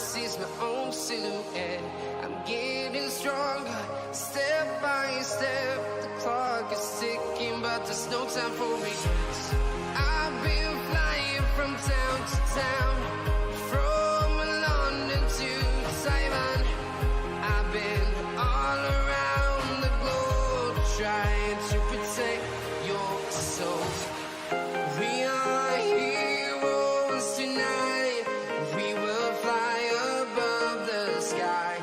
sees my own silhouette. I'm getting stronger, step by step. The clock is ticking, but there's no time for regrets. I've been flying from town to town, from London to Taiwan. I've been all around the globe, trying to protect your soul. We are heroes tonight. We will fly above the sky.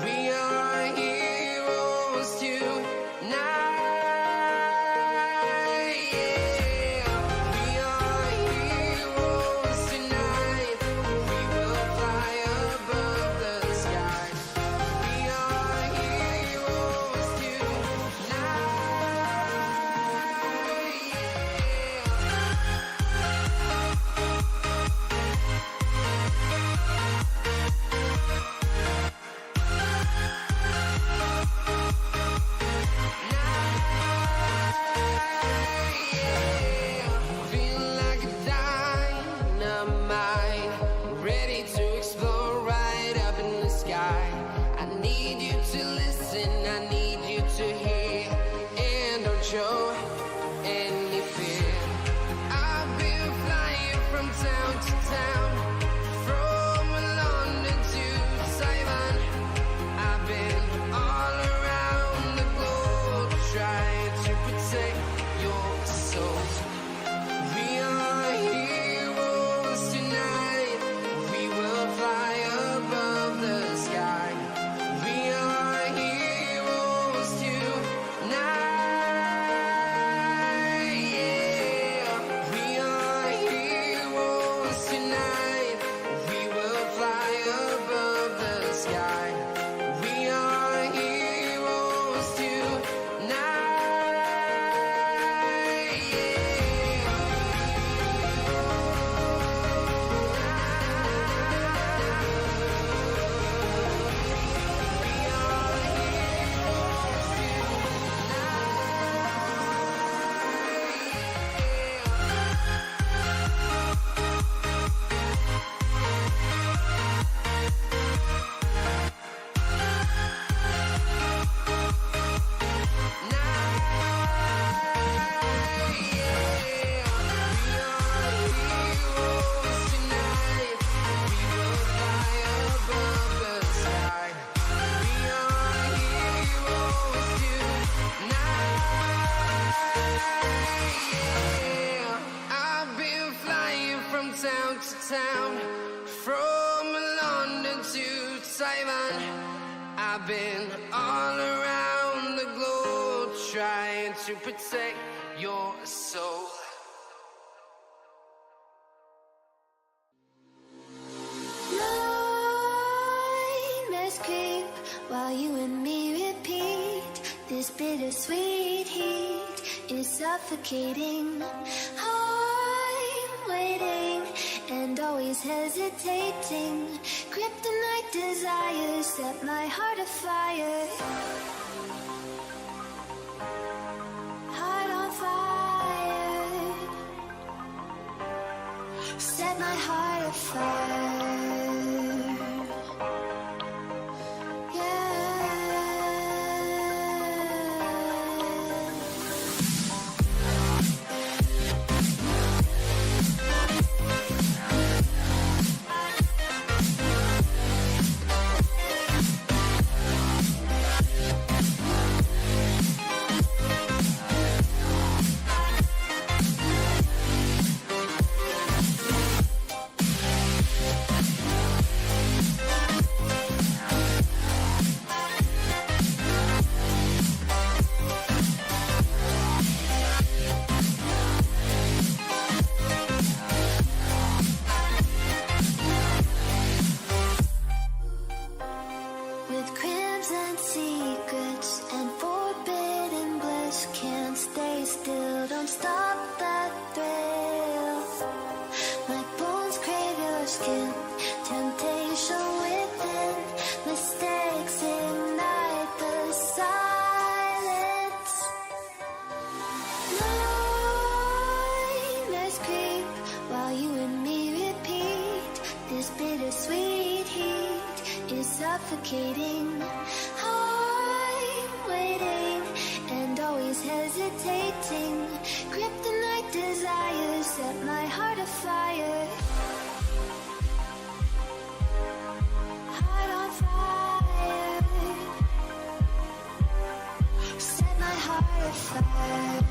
We are heroes tonight. Show any fear. I've been flying from town to town, from London to Taiwan. I've been all around the globe, trying to protect your soul. We are heroes tonight. We will fly above the sky. We are heroes tonight. Town to town, from London to Taiwan. I've been all around the globe, trying to protect your soul. Nightmares creep while you and me repeat. This bittersweet heat is suffocating. I'm waiting and always hesitating. Kryptonite desires set my heart afire. Heart on fire. Set my heart afire. skin. Temptation within, mistakes ignite the silence. Nightmares creep while you and me repeat this bittersweet heat. suffocating. I'm waiting and always hesitating. Kryptonite desires set my heart afire. Heart on fire. Set my heart afire.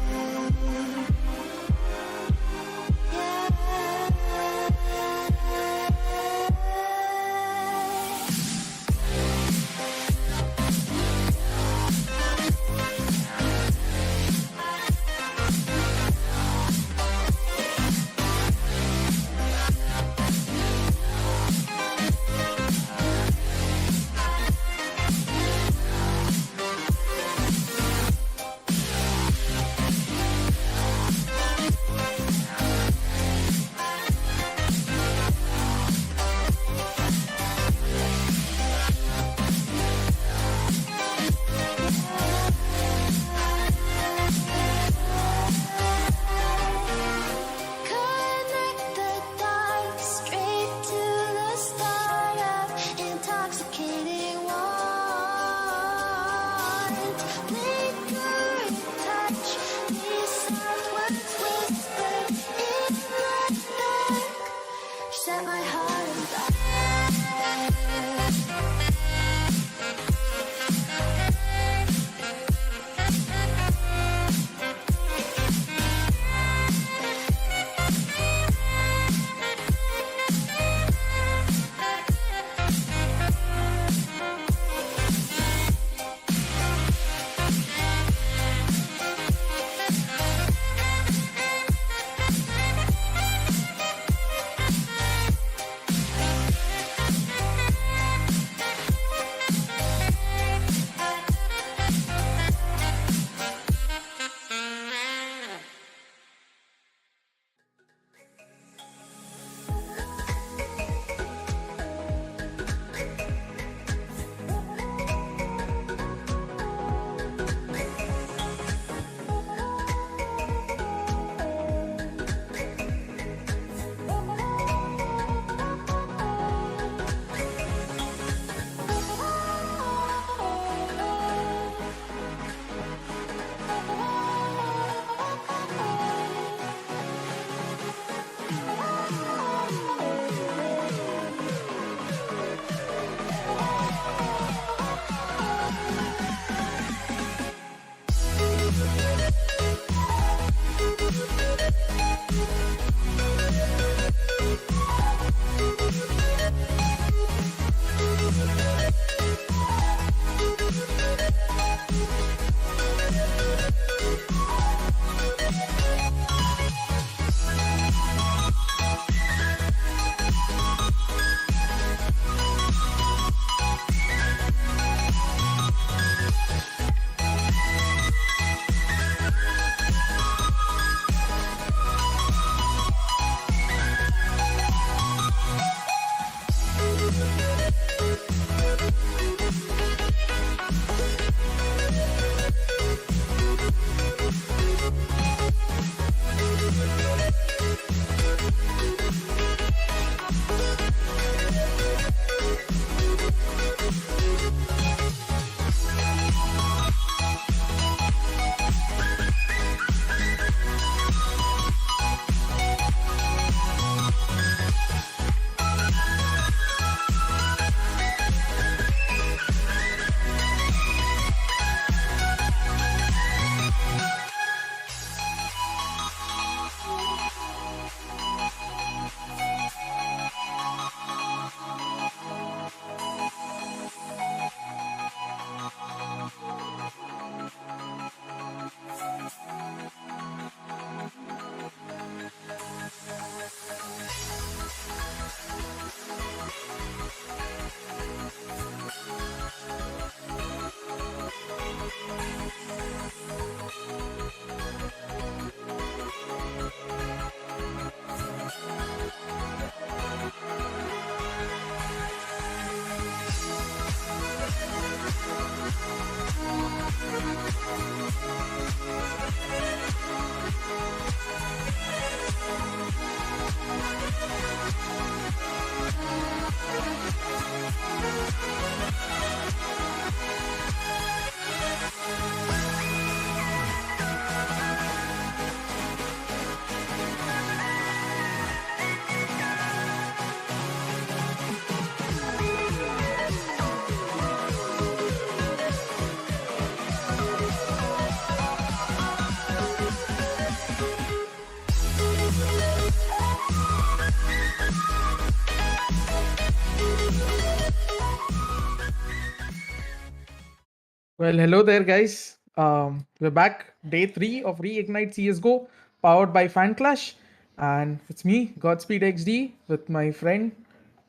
Well, hello there, guys. We're back, day 3 of Reignite CSGO, powered by FanClash. And it's me, Godspeed XD, with my friend,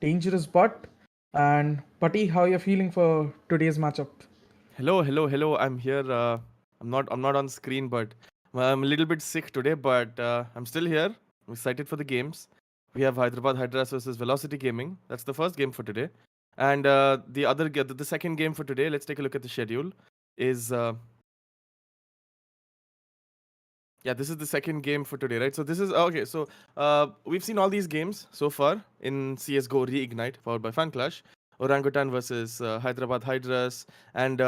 Dangerous Bot. And, Putty, how are you feeling for today's matchup? Hello. I'm here. I'm not on screen, but I'm a little bit sick today. But I'm still here. I'm excited for the games. We have Hyderabad Hydras versus Velocity Gaming. That's the first game for today. And the second game for today. Let's take a look at the schedule. Is Yeah, this is the second game for today, right? So this is okay. So we've seen all these games so far in CS:GO Reignite, powered by FanClash. Orangutan versus Hyderabad Hydras, and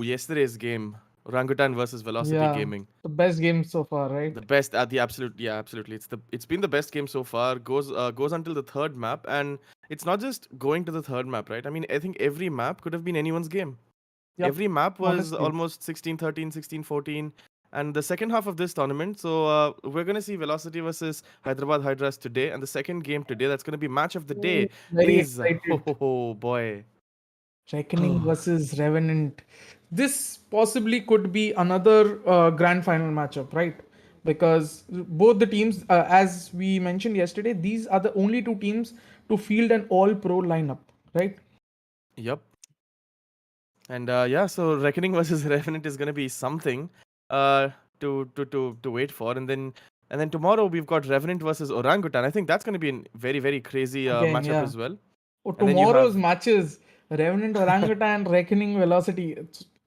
yesterday's game, Orangutan versus Velocity Yeah, Gaming. the best game so far, The right? best at the absolute, yeah, absolutely. It's been the best game so far. Goes until the third map, and it's not just going to the third map, right? I mean, I think every map could have been anyone's game. Yep, Every map was honestly. almost 16-13, 16-14. And the second half of this tournament, so we're going to see Velocity versus Hyderabad Hydras today. And the second game today, that's going to be match of the Ooh, day. very Please. excited. Boy. Reckoning versus Revenant. This possibly could be another grand final matchup, right? Because both the teams, as we mentioned yesterday, these are the only two teams to field an all pro lineup, right? Yep. And yeah, so Reckoning versus Revenant is going to be something uh, to wait for. And then tomorrow we've got Revenant versus Orangutan. I think that's going to be a very, very crazy Again, matchup yeah. as well. Oh, And then you tomorrow's have matches, Revenant Orangutan, Reckoning Velocity.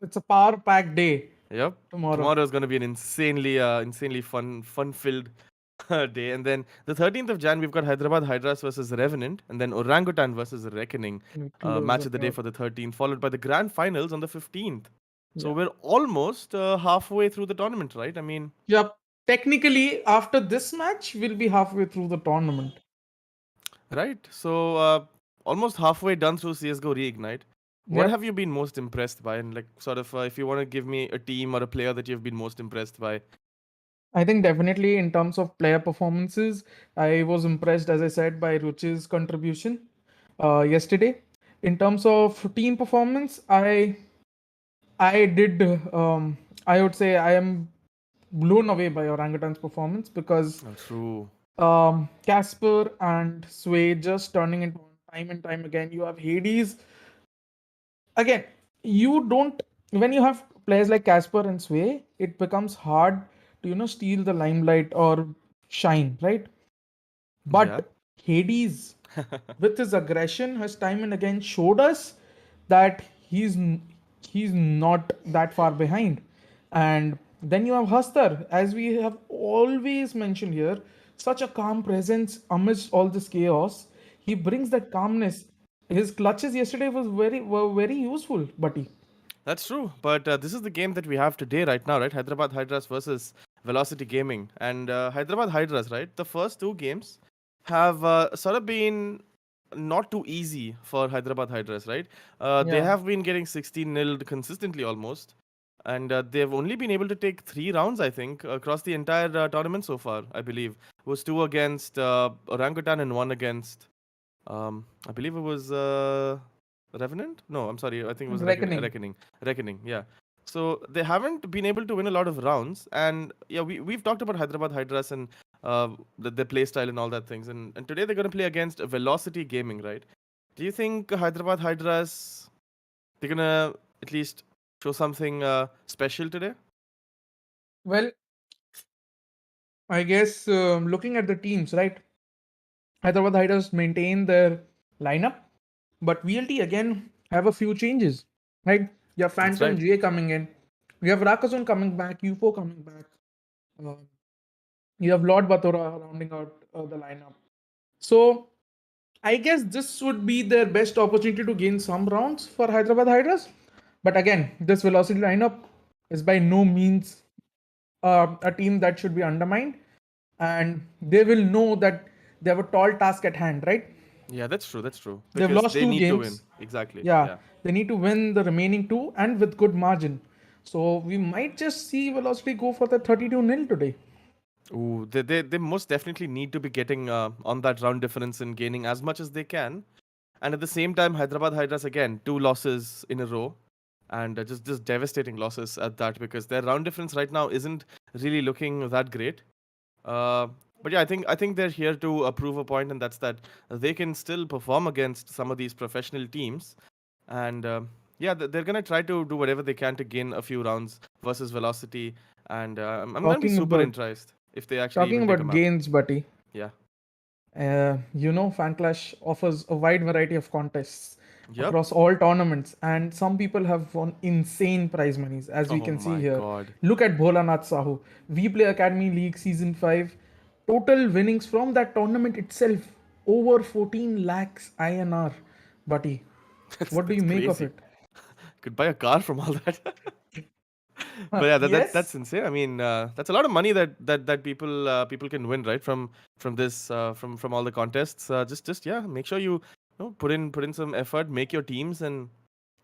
It's a power packed day Yep. tomorrow. Tomorrow is going to be an insanely fun-filled day. And then the 13th of Jan, we've got Hyderabad Hydras versus Revenant, and then Orangutan versus Reckoning, Close match it of the day out. for the 13th, followed by the grand finals on the 15th. So Yeah. we're almost halfway through the tournament, right? I mean, Yep. Technically, after this match, we'll be halfway through the tournament. right? So almost halfway done through CS:GO Reignite. What Yep. have you been most impressed by? And like, sort of, if you want to give me a team or a player that you've been most impressed by. I think definitely in terms of player performances, I was impressed, as I said, by Ruchi's contribution yesterday. In terms of team performance, I did I would say I am blown away by Orangutan's performance because Oh, true. Casper and Sway just turning into time and time again. You have Hades again. You don't when you have players like Casper and Sway, it becomes hard to steal the limelight or shine, right? Yeah. But Hades, with his aggression, has time and again showed us that he's not that far behind. And then you have Hastar, as we have always mentioned here, such a calm presence amidst all this chaos. He brings that calmness. His clutches yesterday were very useful, Buddy. That's true, but this is the game that we have today, right now, right? Hyderabad Hydras versus Velocity Gaming, and Hyderabad Hydras, right? The first two games have sort of been not too easy for Hyderabad Hydras, right? They Yeah, have been getting 16 nilled consistently almost, and they've only been able to take 3 rounds, I think, across the entire tournament so far. I believe it was 2 against Orangutan and 1 against I believe it was Revenant. No, I'm sorry. I think it was reckoning. Reckoning. Reckoning. Yeah. So they haven't been able to win a lot of rounds, and yeah, we've talked about Hyderabad Hydras and their play style and all that things, and today they're going to play against Velocity Gaming, right? Do you think Hyderabad Hydras they're gonna at least show something special today? Well, I guess looking at the teams, right? Hyderabad Hydras maintain their lineup, but VLT again have a few changes, right? You have That's Phantom right. J coming in, you have Rakazun coming back, UFO coming back, uh, you have Lord Batora rounding out the lineup. So I guess this would be their best opportunity to gain some rounds for Hyderabad Hydras. But again, this velocity lineup is by no means a team that should be undermined, and they will know that they have a tall task at hand, right? Yeah, that's true. That's true. They've Because lost they two need to win. games. Exactly. Yeah, Yeah. they need to win the remaining two and with good margin. So we might just see Velocity go for the 32 nil today. Ooh, they most definitely need to be getting on that round difference and gaining as much as they can. And at the same time, Hyderabad Hydras again, 2 losses in a row. and just devastating losses at that, because their round difference right now isn't really looking that great. Uh, but yeah, I think they're here to prove a point, and that's that they can still perform against some of these professional teams, and yeah, they're gonna try to do whatever they can to gain a few rounds versus Velocity, and I'm gonna be Talking super about interested if they actually talking even take a about map. gains, buddy. Yeah. FanClash offers a wide variety of contests Yep. across all tournaments, and some people have won insane prize monies, as we Oh can see my here. god. Look at Bholanath Sahu, We Play Academy League Season 5. Total winnings from that tournament itself over 14 lakhs INR. Buddy, That's what do that's you make of crazy. it? Could buy a car from all that. But yeah, that's Yes. insane. I mean, that's a lot of money that people can win, right? From this from all the contests. Just yeah, make sure you put in some effort, make your teams, and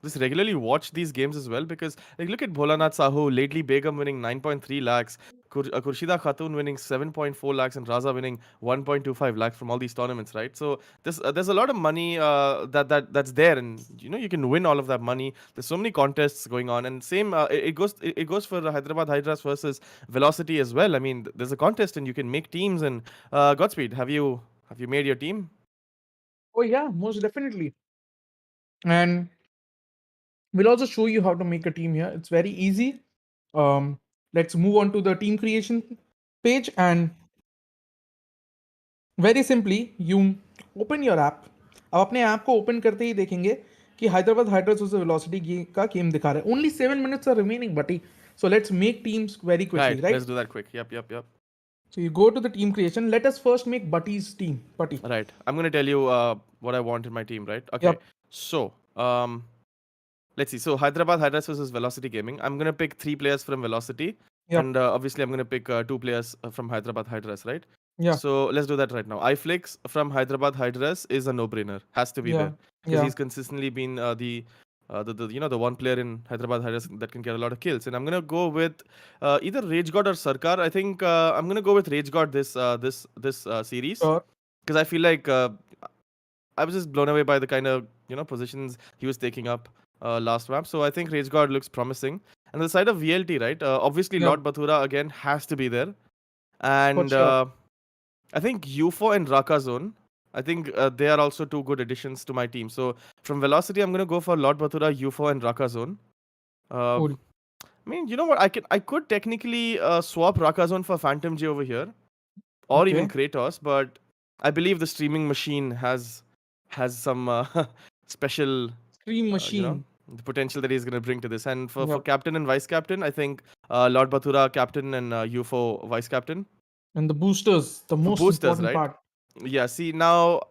just regularly watch these games as well, because like look at Bholanath Sahu, lately Begum winning 9.3 lakhs, Khurshida Khatun winning 7.4 lakhs, and Raza winning 1.25 lakhs from all these tournaments, right? So there's a lot of money that's there, and you can win all of that money. There's so many contests going on, and same it goes for Hyderabad Hydras versus Velocity as well. I mean, there's a contest, and you can make teams. And Godspeed, have you made your team? Oh, yeah, most definitely. And we'll also show you how to make a team here. It's very easy. Let's move on to the team creation page, and very simply you open your app. अब अपने app को open करते ही देखेंगे कि Hyderabad hydrous versus velocity का game दिखा रहा है. ओनली 7 minutes आर रिमेनिंग बटी. So let's make teams very quickly, Right, let's right? do that quick. Yep. So you go to the team creation. Let us first make Butty's team. Butty. Right. I'm gonna tell you what I want in my team, right? Okay. Yep. So, let's see. So Hyderabad Hydras versus Velocity Gaming. I'm gonna pick 3 players from Velocity, Yep. and obviously I'm gonna pick 2 players from Hyderabad Hydras, right? Yeah. So let's do that right now. iFlix from Hyderabad Hydras is a no-brainer. Has to be Yeah. there because Yeah. he's consistently been the one player in Hyderabad Hydras that can get a lot of kills. And I'm gonna go with either Rage God or Sarkar. I think I'm gonna go with Rage God this series, Sure. because I feel like I was just blown away by the kind of positions he was taking up last map. So I think Rage God looks promising. And the side of VLT, right? Obviously, Yep. Lord Bathura again has to be there, For and sure. I think UFO and Raka Zone. I think they are also 2 good additions to my team. So from Velocity, I'm gonna go for Lord Bathura, UFO, and Raka Zone. Cool. I mean, you know what? I could technically swap Raka Zone for Phantom J over here, or even Okay. Kratos, but I believe the streaming machine has some special, Stream uh, you know, machine. the potential that he's going to bring to this. And for Yep. captain and vice captain, I think Lord Bathura captain and UFO vice captain. And the boosters, the For most boosters, important right? part. Yeah, see, now,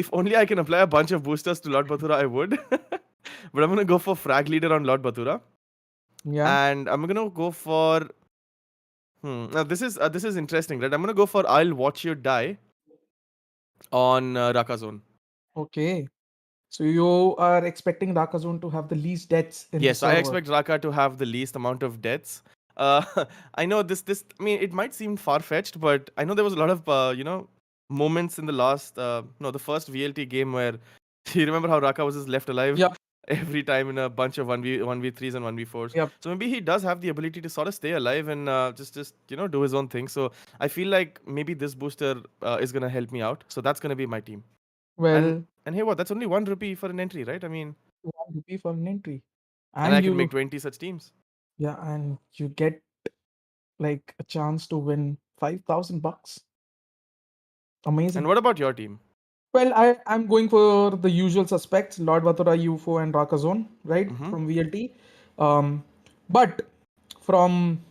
if only I can apply a bunch of boosters to Lord Bathura, I would. But I'm going to go for frag leader on Lord Bathura. Yeah. And I'm going to go for... Now, this is interesting, right? I'm going to go for I'll Watch You Die on Raka Zone. Okay. So you are expecting Raka Zone to have the least deaths in the Yes, I server. expect Raka to have the least amount of deaths. Uh, I know I mean, it might seem far-fetched, but I know there was a lot of, moments in the last, no, the first VLT game where you remember how Raka was just left alive Yep. every time in a bunch of 1v3s and 1v4s. Yep. So maybe he does have the ability to sort of stay alive and just do his own thing. So I feel like maybe this booster is gonna help me out. So that's gonna be my team. Well, And hey, what? That's only 1 rupee for an entry, right? I mean, 1 rupee for an entry. and I And can make you, 20 such teams. yeah, and you get like a chance to win $5,000. Amazing. And what about your team? Well, I'm going for the usual suspects: Lord Bathura, UFO, and Raka Zone, right, Mm-hmm. from VLT. But from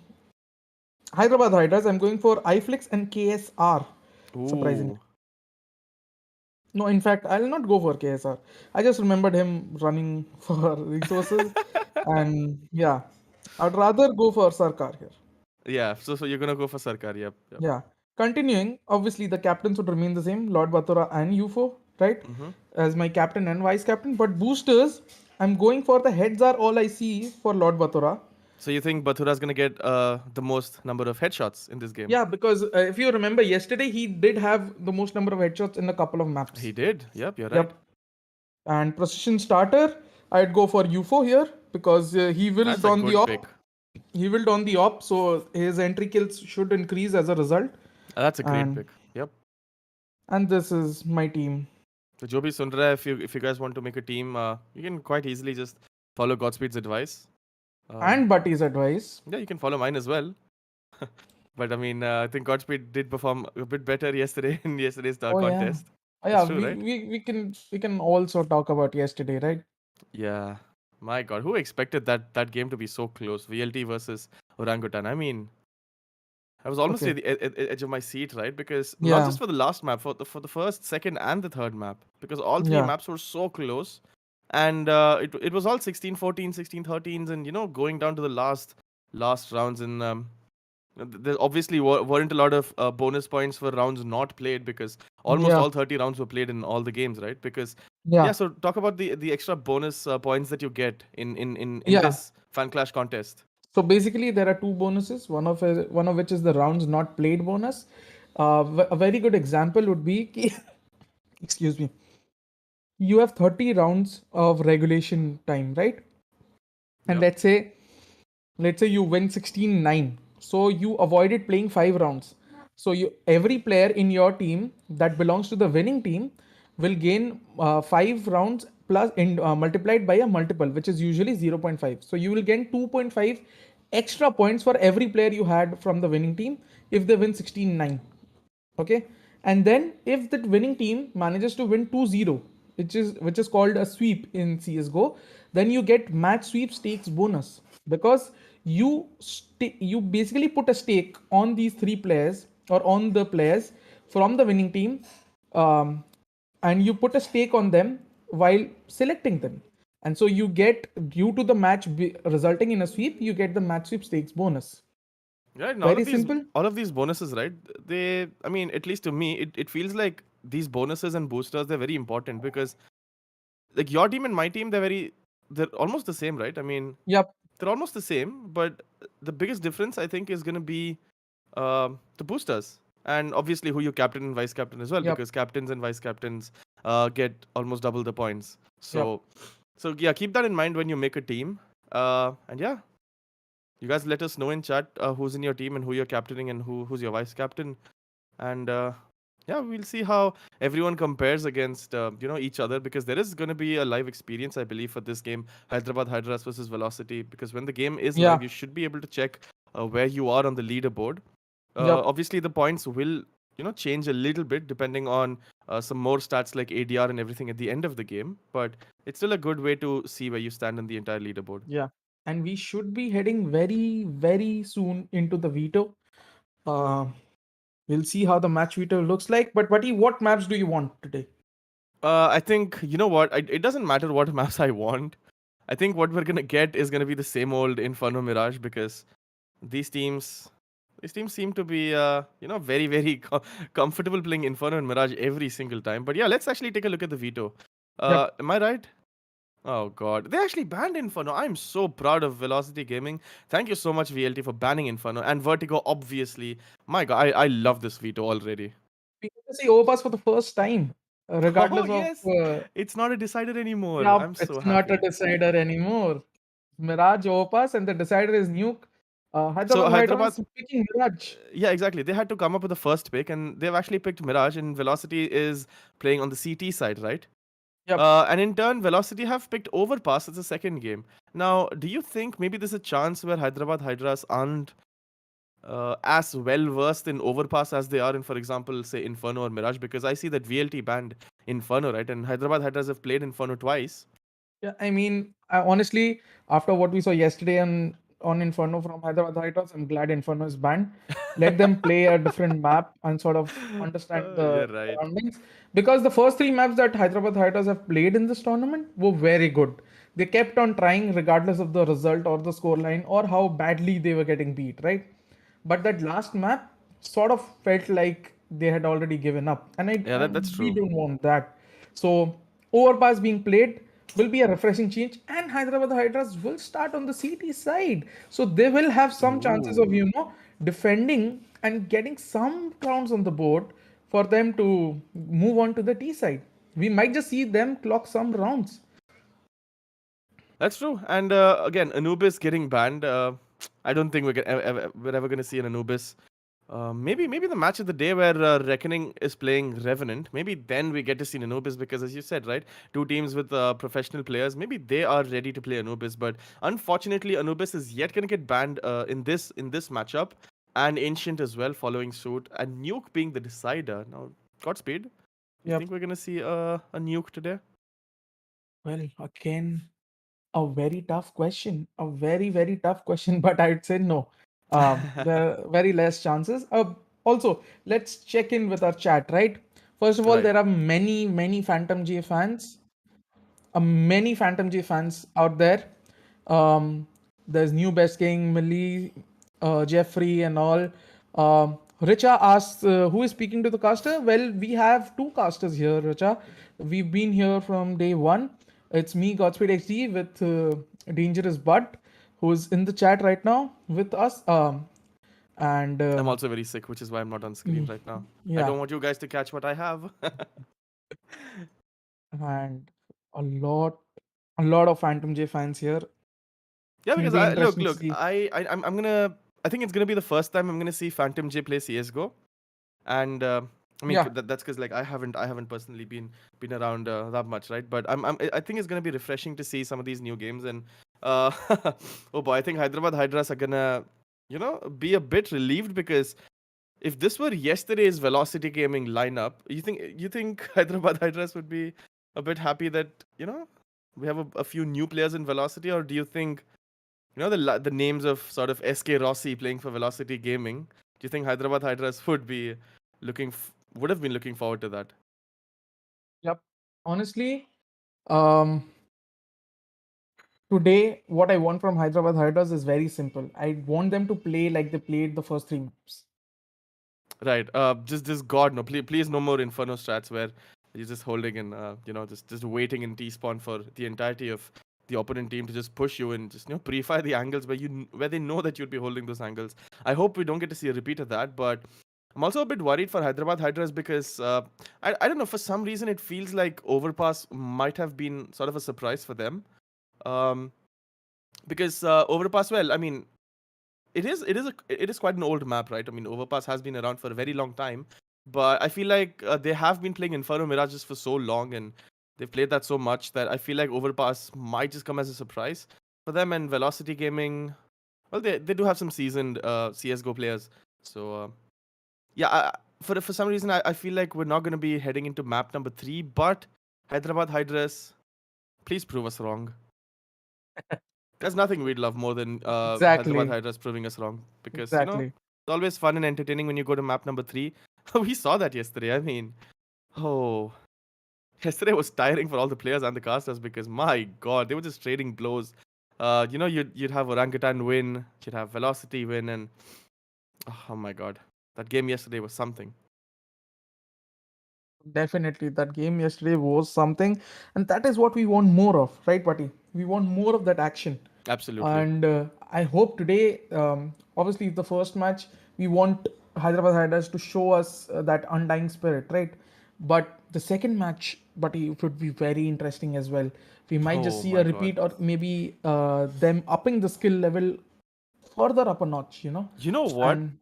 Hyderabad Hydras, I'm going for iFlix and KSR. Surprisingly. Ooh. No, in fact, I'll not go for KSR. I just remembered him running for resources, and yeah, I'd rather go for Sarkar here. Yeah, so you're gonna go for Sarkar, yep. Yeah. Continuing, obviously the captains would remain the same, Lord Bathura and UFO, right? Mm-hmm. As my captain and vice captain. But boosters, I'm going for the heads are all I see for Lord Bathura. So you think Bathura's gonna get the most number of headshots in this game? Yeah, because if you remember yesterday, he did have the most number of headshots in a couple of maps. He did. Yep, you're right. Yep. And precision starter, I'd go for UFO here. because he will That's a on the good op. pick. He will on the op, so his entry kills should increase as a result. That's a great And pick. Yep. this is my team. So Joby Sundra, if you guys want to make a team, you can quite easily just follow Godspeed's advice. And Butty's advice. Yeah, you can follow mine as well. But I mean, I think Godspeed did perform a bit better yesterday in yesterday's Oh yeah. contest. Oh, It's yeah, true, right? we can also talk about yesterday, right? Yeah. My God, who expected that game to be so close? VLT versus Orangutan. I mean, I was almost Okay. at the edge of my seat, right? Because not Yeah. just for the last map, for the first, second, and the third map, because all three Yeah. maps were so close, and it was all 16-14, 16-13s, and going down to the last rounds, and there obviously weren't a lot of bonus points for rounds not played because almost Yeah. all 30 rounds were played in all the games, right? Because yeah, Yeah. so talk about the extra bonus points that you get in Yeah. this FanClash contest. So basically, there are two bonuses. One of which is the rounds not played bonus. A very good example would be, excuse me, you have 30 rounds of regulation time, right? And Yep. let's say you win 16-9, so you avoided playing 5 rounds. So every player in your team that belongs to the winning team will gain 5 rounds plus multiplied by a multiple, which is usually 0.5. So you will gain 2.5 extra points for every player you had from the winning team if they win 16-9. Okay. And then if that winning team manages to win 2-0, which is called a sweep in CSGO, then you get match sweepstakes bonus, because you basically put a stake on these three players or on the players from the winning team, um, and you put a stake on them while selecting them. And so you get, due to the match resulting in a sweep, you get the match sweepstakes bonus. Right, and Very simple. all of these bonuses, right? I mean, at least to me, it feels like these bonuses and boosters, they're very important because like your team and my team, they're almost the same, right? I mean, Yep. they're almost the same, but the biggest difference I think is gonna be the boosters, and obviously who you captain and vice captain as well, Yep. because captains and vice captains get almost double the points. Yep. So yeah, keep that in mind when you make a team. And yeah, you guys let us know in chat who's in your team and who you're captaining and who's your vice captain, and yeah, we'll see how everyone compares against each other, because there is going to be a live experience, I believe, for this game, Hyderabad Hydras versus Velocity, because when the game is live, Yeah. you should be able to check where you are on the leaderboard. Yep. Obviously, the points will change a little bit depending on some more stats like ADR and everything at the end of the game, but it's still a good way to see where you stand on the entire leaderboard. Yeah. And we should be heading very, very soon into the veto. Uh, we'll see how the match veto looks like. But Buddy, what maps do you want today? I think, you know what, it doesn't matter what maps I want. I think what we're gonna get is gonna be the same old Inferno Mirage, because these teams seem to be very very comfortable playing Inferno and Mirage every single time. But yeah, let's actually take a look at the veto. Yep. Am I right? Oh god, they actually banned Inferno. I'm so proud of Velocity Gaming. Thank you so much, VLT, for banning Inferno, and Vertigo, obviously. My god, I love this veto already. We get to see overpass for the first time, Oh regardless of. yes, it's not a decider anymore. Yep, I'm so it's not a happy. decider anymore. Mirage overpass, and the decider is Nuke. So Hyderabad Hyderabad, Hydras picking Mirage. yeah, exactly. They had to come up with the first pick, and they've actually picked Mirage, and Velocity is playing on the CT side, right? Yep. And in turn, Velocity have picked Overpass as the second game. Now, do you think maybe there's a chance where Hyderabad Hydras aren't as well versed in Overpass as they are in, for example, say Inferno or Mirage? Because I see that VLT banned Inferno, right? And Hyderabad Hydras have played Inferno twice. Yeah, I mean, honestly, after what we saw yesterday on Inferno from Hyderabad Hydras, I'm glad Inferno is banned. Let them play a different map and sort of understand the You're right. surroundings. Because the first three maps that Hyderabad Hydras have played in this tournament were very good. They kept on trying regardless of the result or the scoreline or how badly they were getting beat, right? But that last map sort of felt like they had already given up, and Yeah, that's we true. don't want that. So overpass being played will be a refreshing change, and Hyderabad Hydras will start on the CT side, so they will have some chances of Ooh. defending and getting some rounds on the board for them to move on to the T side. We might just see them clock some rounds. That's true. And again, Anubis getting banned. I don't think we're ever going to see an Anubis. Maybe the match of the day where Reckoning is playing Revenant. Maybe then we get to see an Anubis because, as you said, right, two teams with professional players. Maybe they are ready to play Anubis. But unfortunately, Anubis is yet going to get banned in this matchup, and Ancient as well following suit, and Nuke being the decider. Now, Godspeed. You Yep. think we're going to see a Nuke today? Well, again, a very tough question. A very, very tough question, but I'd say no. There are very less chances. Also, let's check in with our chat, right? First of all, Right. there are many, many Phantom J fans. Many Phantom J fans out there. There's New Best King, Millie, Jeffrey, and all. Richa asks, who is speaking to the caster? Well, we have two casters here, Richa. We've been here from day one. It's me, Godspeed XD, with Dangerous Bud, who's in the chat right now with us. And I'm also very sick, which is why I'm not on screen right now. I yeah, don't want you guys to catch what I have. and a lot, a lot of Phantom J fans here. Yeah, It'll because be look, interesting to look, see. I'm gonna. I think it's gonna be the first time I'm gonna see Phantom J play CS:GO, and I mean Yeah. that's because like I haven't personally been around that much, right? But I think it's gonna be refreshing to see some of these new games, and uh, oh boy, I think Hyderabad Hydras are gonna be a bit relieved because if this were yesterday's Velocity Gaming lineup, you think Hyderabad Hydras would be a bit happy that we have a few new players in Velocity, or do you think the names of sort of SK Rossi playing for Velocity Gaming? Do you think Hyderabad Hydras would have been looking forward to that? Yep. Honestly, um, today what I want from Hyderabad Hydras is very simple. I want them to play like they played the first three maps. Right. Just God, no, please, no more Inferno strats where you're just holding and just waiting in T spawn for the entirety of the opponent team to just push you and just pre-fire the angles where they know that you'd be holding those angles. I hope we don't get to see a repeat of that, but I'm also a bit worried for Hyderabad Hydras because I don't know, for some reason it feels like Overpass might have been sort of a surprise for them. Um, because Overpass, well, I mean, it is quite an old map, right? I mean, Overpass has been around for a very long time, but I feel like they have been playing Inferno Mirages for so long, and they've played that so much that I feel like Overpass might just come as a surprise for them. And Velocity Gaming, well, they do have some seasoned CS:GO players, so yeah. For some reason, I feel like we're not going to be heading into map number 3, but Hyderabad Hydras, please prove us wrong. There's nothing we'd love more than Hyderabad Exactly. Hydras proving us wrong because Exactly. it's always fun and entertaining when you go to map number 3. We saw that yesterday. I mean, oh, yesterday was tiring for all the players and the casters because my God, they were just trading blows. You'd have Orangutan win, you'd have Velocity win, and oh my God, that game yesterday was something. Definitely. That game yesterday was something. And that is what we want more of, right, Pati? We want more of that action. Absolutely. And I hope today, obviously, the first match, we want Hyderabad Hydras to show us that undying spirit, right? But the second match, but it would be very interesting as well. We might just Oh see my a God. repeat, or maybe them upping the skill level further up a notch, You know what? And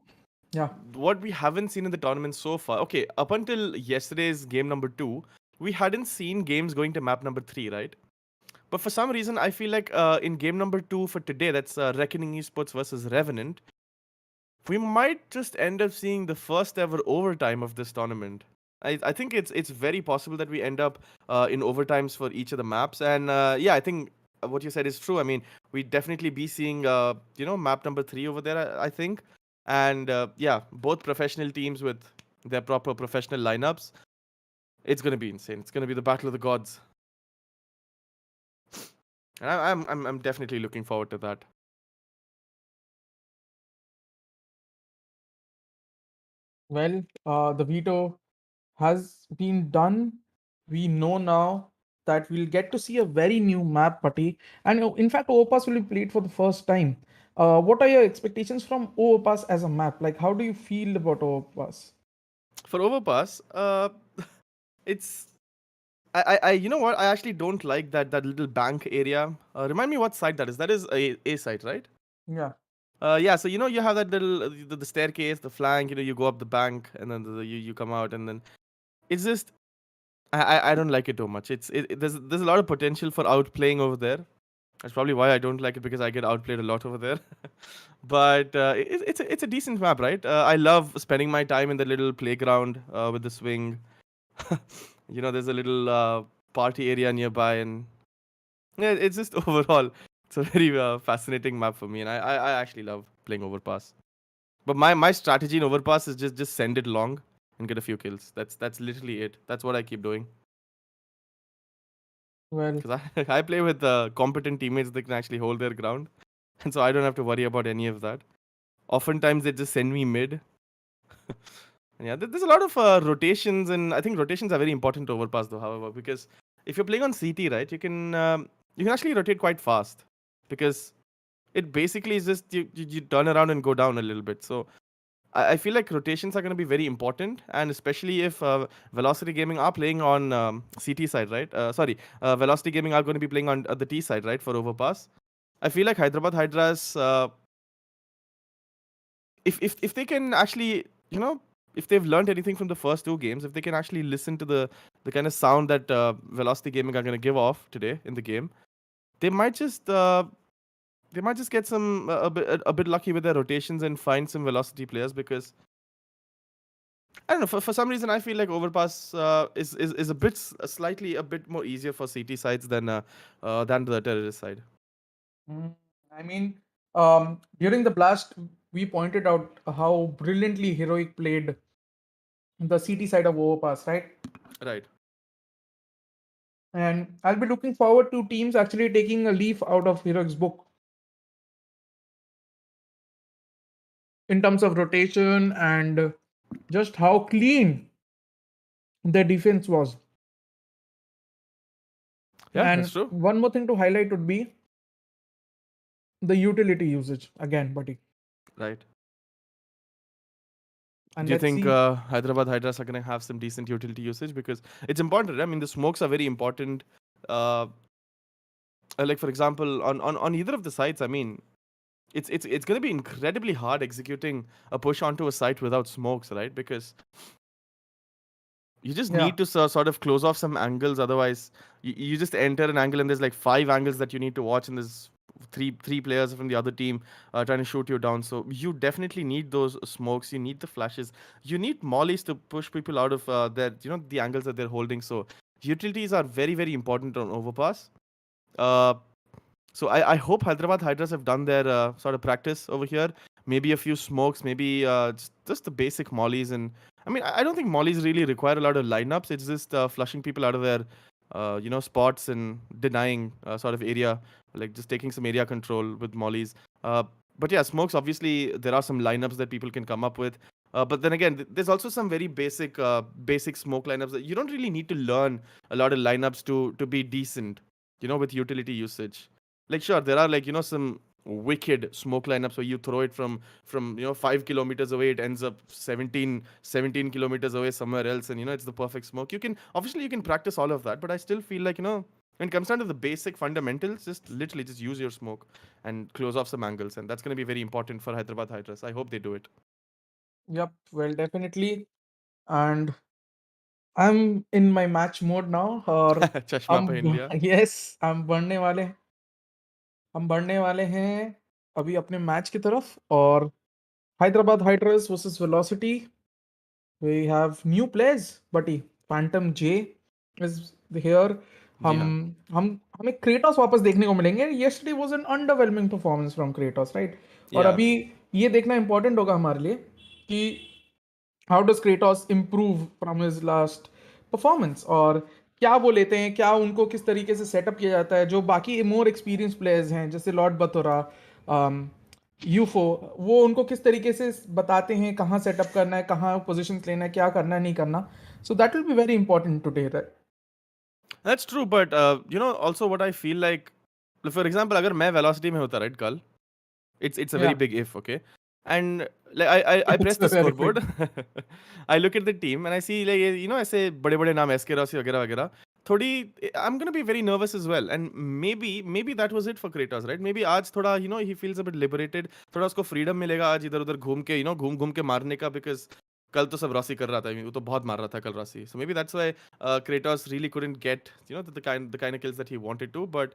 yeah, What we haven't seen in the tournament so far. Okay, up until yesterday's game number 2, we hadn't seen games going to map number 3, right? But for some reason, I feel like in game number 2 for today, that's Reckoning Esports versus Revenant, we might just end up seeing the first ever overtime of this tournament. I think it's very possible that we end up in overtimes for each of the maps. And yeah, I think what you said is true. I mean, we definitely be seeing map number 3 over there, I think. And yeah, both professional teams with their proper professional lineups. It's gonna be insane. It's gonna be the battle of the gods. And I'm definitely looking forward to that. well, the veto has been done. We know now that we'll get to see a very new map, Patti. And in fact, Overpass will be played for the first time. What are your expectations from Overpass as a map? Like, how do you feel about Overpass? For Overpass, it's you know what? I actually don't like that little bank area. Remind me what site that is. That is a site, right? Yeah. Yeah. So you know you have that little the staircase, the flank. You know you go up the bank and then you come out and then it's just I don't like it too much. There's a lot of potential for outplaying over there. That's probably why I don't like it because I get outplayed a lot over there. But it's a decent map, right? I love spending my time in the little playground with the swing. You know, there's a little party area nearby, and yeah, it's just overall it's a very fascinating map for me, and I actually love playing Overpass. But my strategy in Overpass is just send it long and get a few kills. That's literally it. That's what I keep doing. Well, Because I play with competent teammates that can actually hold their ground, and so I don't have to worry about any of that. Oftentimes they just send me mid. And yeah, there's a lot of rotations, and I think rotations are very important to Overpass though. However, because if you're playing on CT, right, you can actually rotate quite fast because it basically is just you turn around and go down a little bit. So I feel like rotations are going to be very important, and especially if Velocity Gaming are playing on CT side, right? Velocity Gaming are going to be playing on the T side, right, for Overpass. I feel like Hyderabad Hydras, if they can actually, you know, if they've learned anything from the first two games, if they can actually listen to the kind of sound that Velocity Gaming are going to give off today in the game, they might just get some a bit lucky with their rotations and find some Velocity players because I don't know. For some reason, I feel like Overpass is a bit slightly a bit more easier for CT sides than the terrorist side. I mean, during the blast, we pointed out how brilliantly Heroic played the CT side of Overpass, right? Right. And I'll be looking forward to teams actually taking a leaf out of Heroic's book in terms of rotation and just how clean their defense was. Yeah, that's And true. one more thing to highlight would be the utility usage again, buddy. Right. And Do you let's think see. Hyderabad Hydras are going to have some decent utility usage? Because it's important. I mean, the smokes are very important. Uh, like for example, on either of the sites, I mean, it's going to be incredibly hard executing a push onto a site without smokes, right? Because you just Yeah. need to sort of close off some angles. Otherwise, you just enter an angle and there's like 5 angles that you need to watch, and there's three players from the other team trying to shoot you down. So you definitely need those smokes. You need the flashes. You need mollies to push people out of the angles that they're holding. So utilities are very very important on Overpass. Uh, so I hope Hyderabad Hydras have done their sort of practice over here. Maybe a few smokes, maybe just the basic mollies. And I mean, I don't think mollies really require a lot of lineups. It's just flushing people out of their spots and denying sort of area, like just taking some area control with mollies. But yeah, smokes, obviously there are some lineups that people can come up with. But then again, there's also some very basic smoke lineups that you don't really need to learn a lot of lineups to be decent, with utility usage. Like sure, there are like some wicked smoke lineups where you throw it from 5 kilometers away, it ends up 17 kilometers away somewhere else, and it's the perfect smoke. You can practice all of that, but I still feel like when it comes down to the basic fundamentals, just literally just use your smoke and close off some angles, and that's going to be very important for Hyderabad Hydras. I hope they do it. Yep. Well, definitely. And I'm in my match mode now. और Chashma हम पहन लिया. yes, हम बढ़ने वाले हैं अभी अपने मैच की तरफ और Hyderabad Hydras versus Velocity. We have new players, buddy. Phantom J is here. जी हम हाँ. हम हमें क्रेटोस वापस देखने को मिलेंगे. Yesterday was an underwhelming performance from Kratos, right? और Yeah. अभी ये देखना important होगा हमारे लिए कि how does Kratos improve from his last performance और क्या वो लेते हैं, क्या उनको किस तरीके से सेटअप किया जाता है. जो बाकी मोर एक्सपीरियंस प्लेयर्स हैं जैसे लॉर्ड बतोरा, यूफो, वो उनको किस तरीके से बताते हैं कहाँ सेटअप करना है, कहाँ पोजीशंस लेना है, क्या करना है, नहीं करना. So that will be very important today. That's true, but also what I feel like, for example, अगर मैं Velocity में होता, right, कल, it's a very Yeah, big if, okay? And like I press it's the a very scoreboard, big. I look at the team and I see like ऐसे बड़े-बड़े नाम SK Rossi वगैरह वगैरह. थोड़ी I'm gonna be very nervous as well, and maybe that was it for Kratos, right? Maybe आज थोड़ा he feels a bit liberated, थोड़ा उसको freedom मिलेगा आज इधर उधर घूम के घूम घूम के मारने का, because कल तो सब रॉसी कर रहा था, वो तो बहुत मार रहा था कल Rossi, so maybe that's why Kratos really couldn't get the kind of kills that he wanted to, but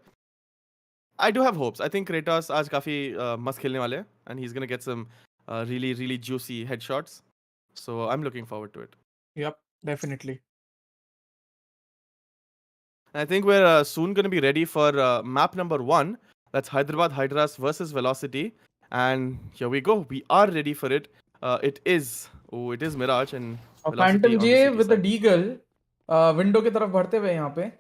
I do have hopes. I think Kratos आज काफी मस्त खेलने वाले हैं, and he's gonna get some really juicy headshots, so I'm looking forward to it. Yep, definitely. I think we're soon going to be ready for map number 1. That's Hyderabad Hydras versus Velocity. And here we go. We are ready for it. It is Mirage and और Velocity Phantom on the J city with the side. Deagle window की तरफ बढ़ते हुए यहाँ पे,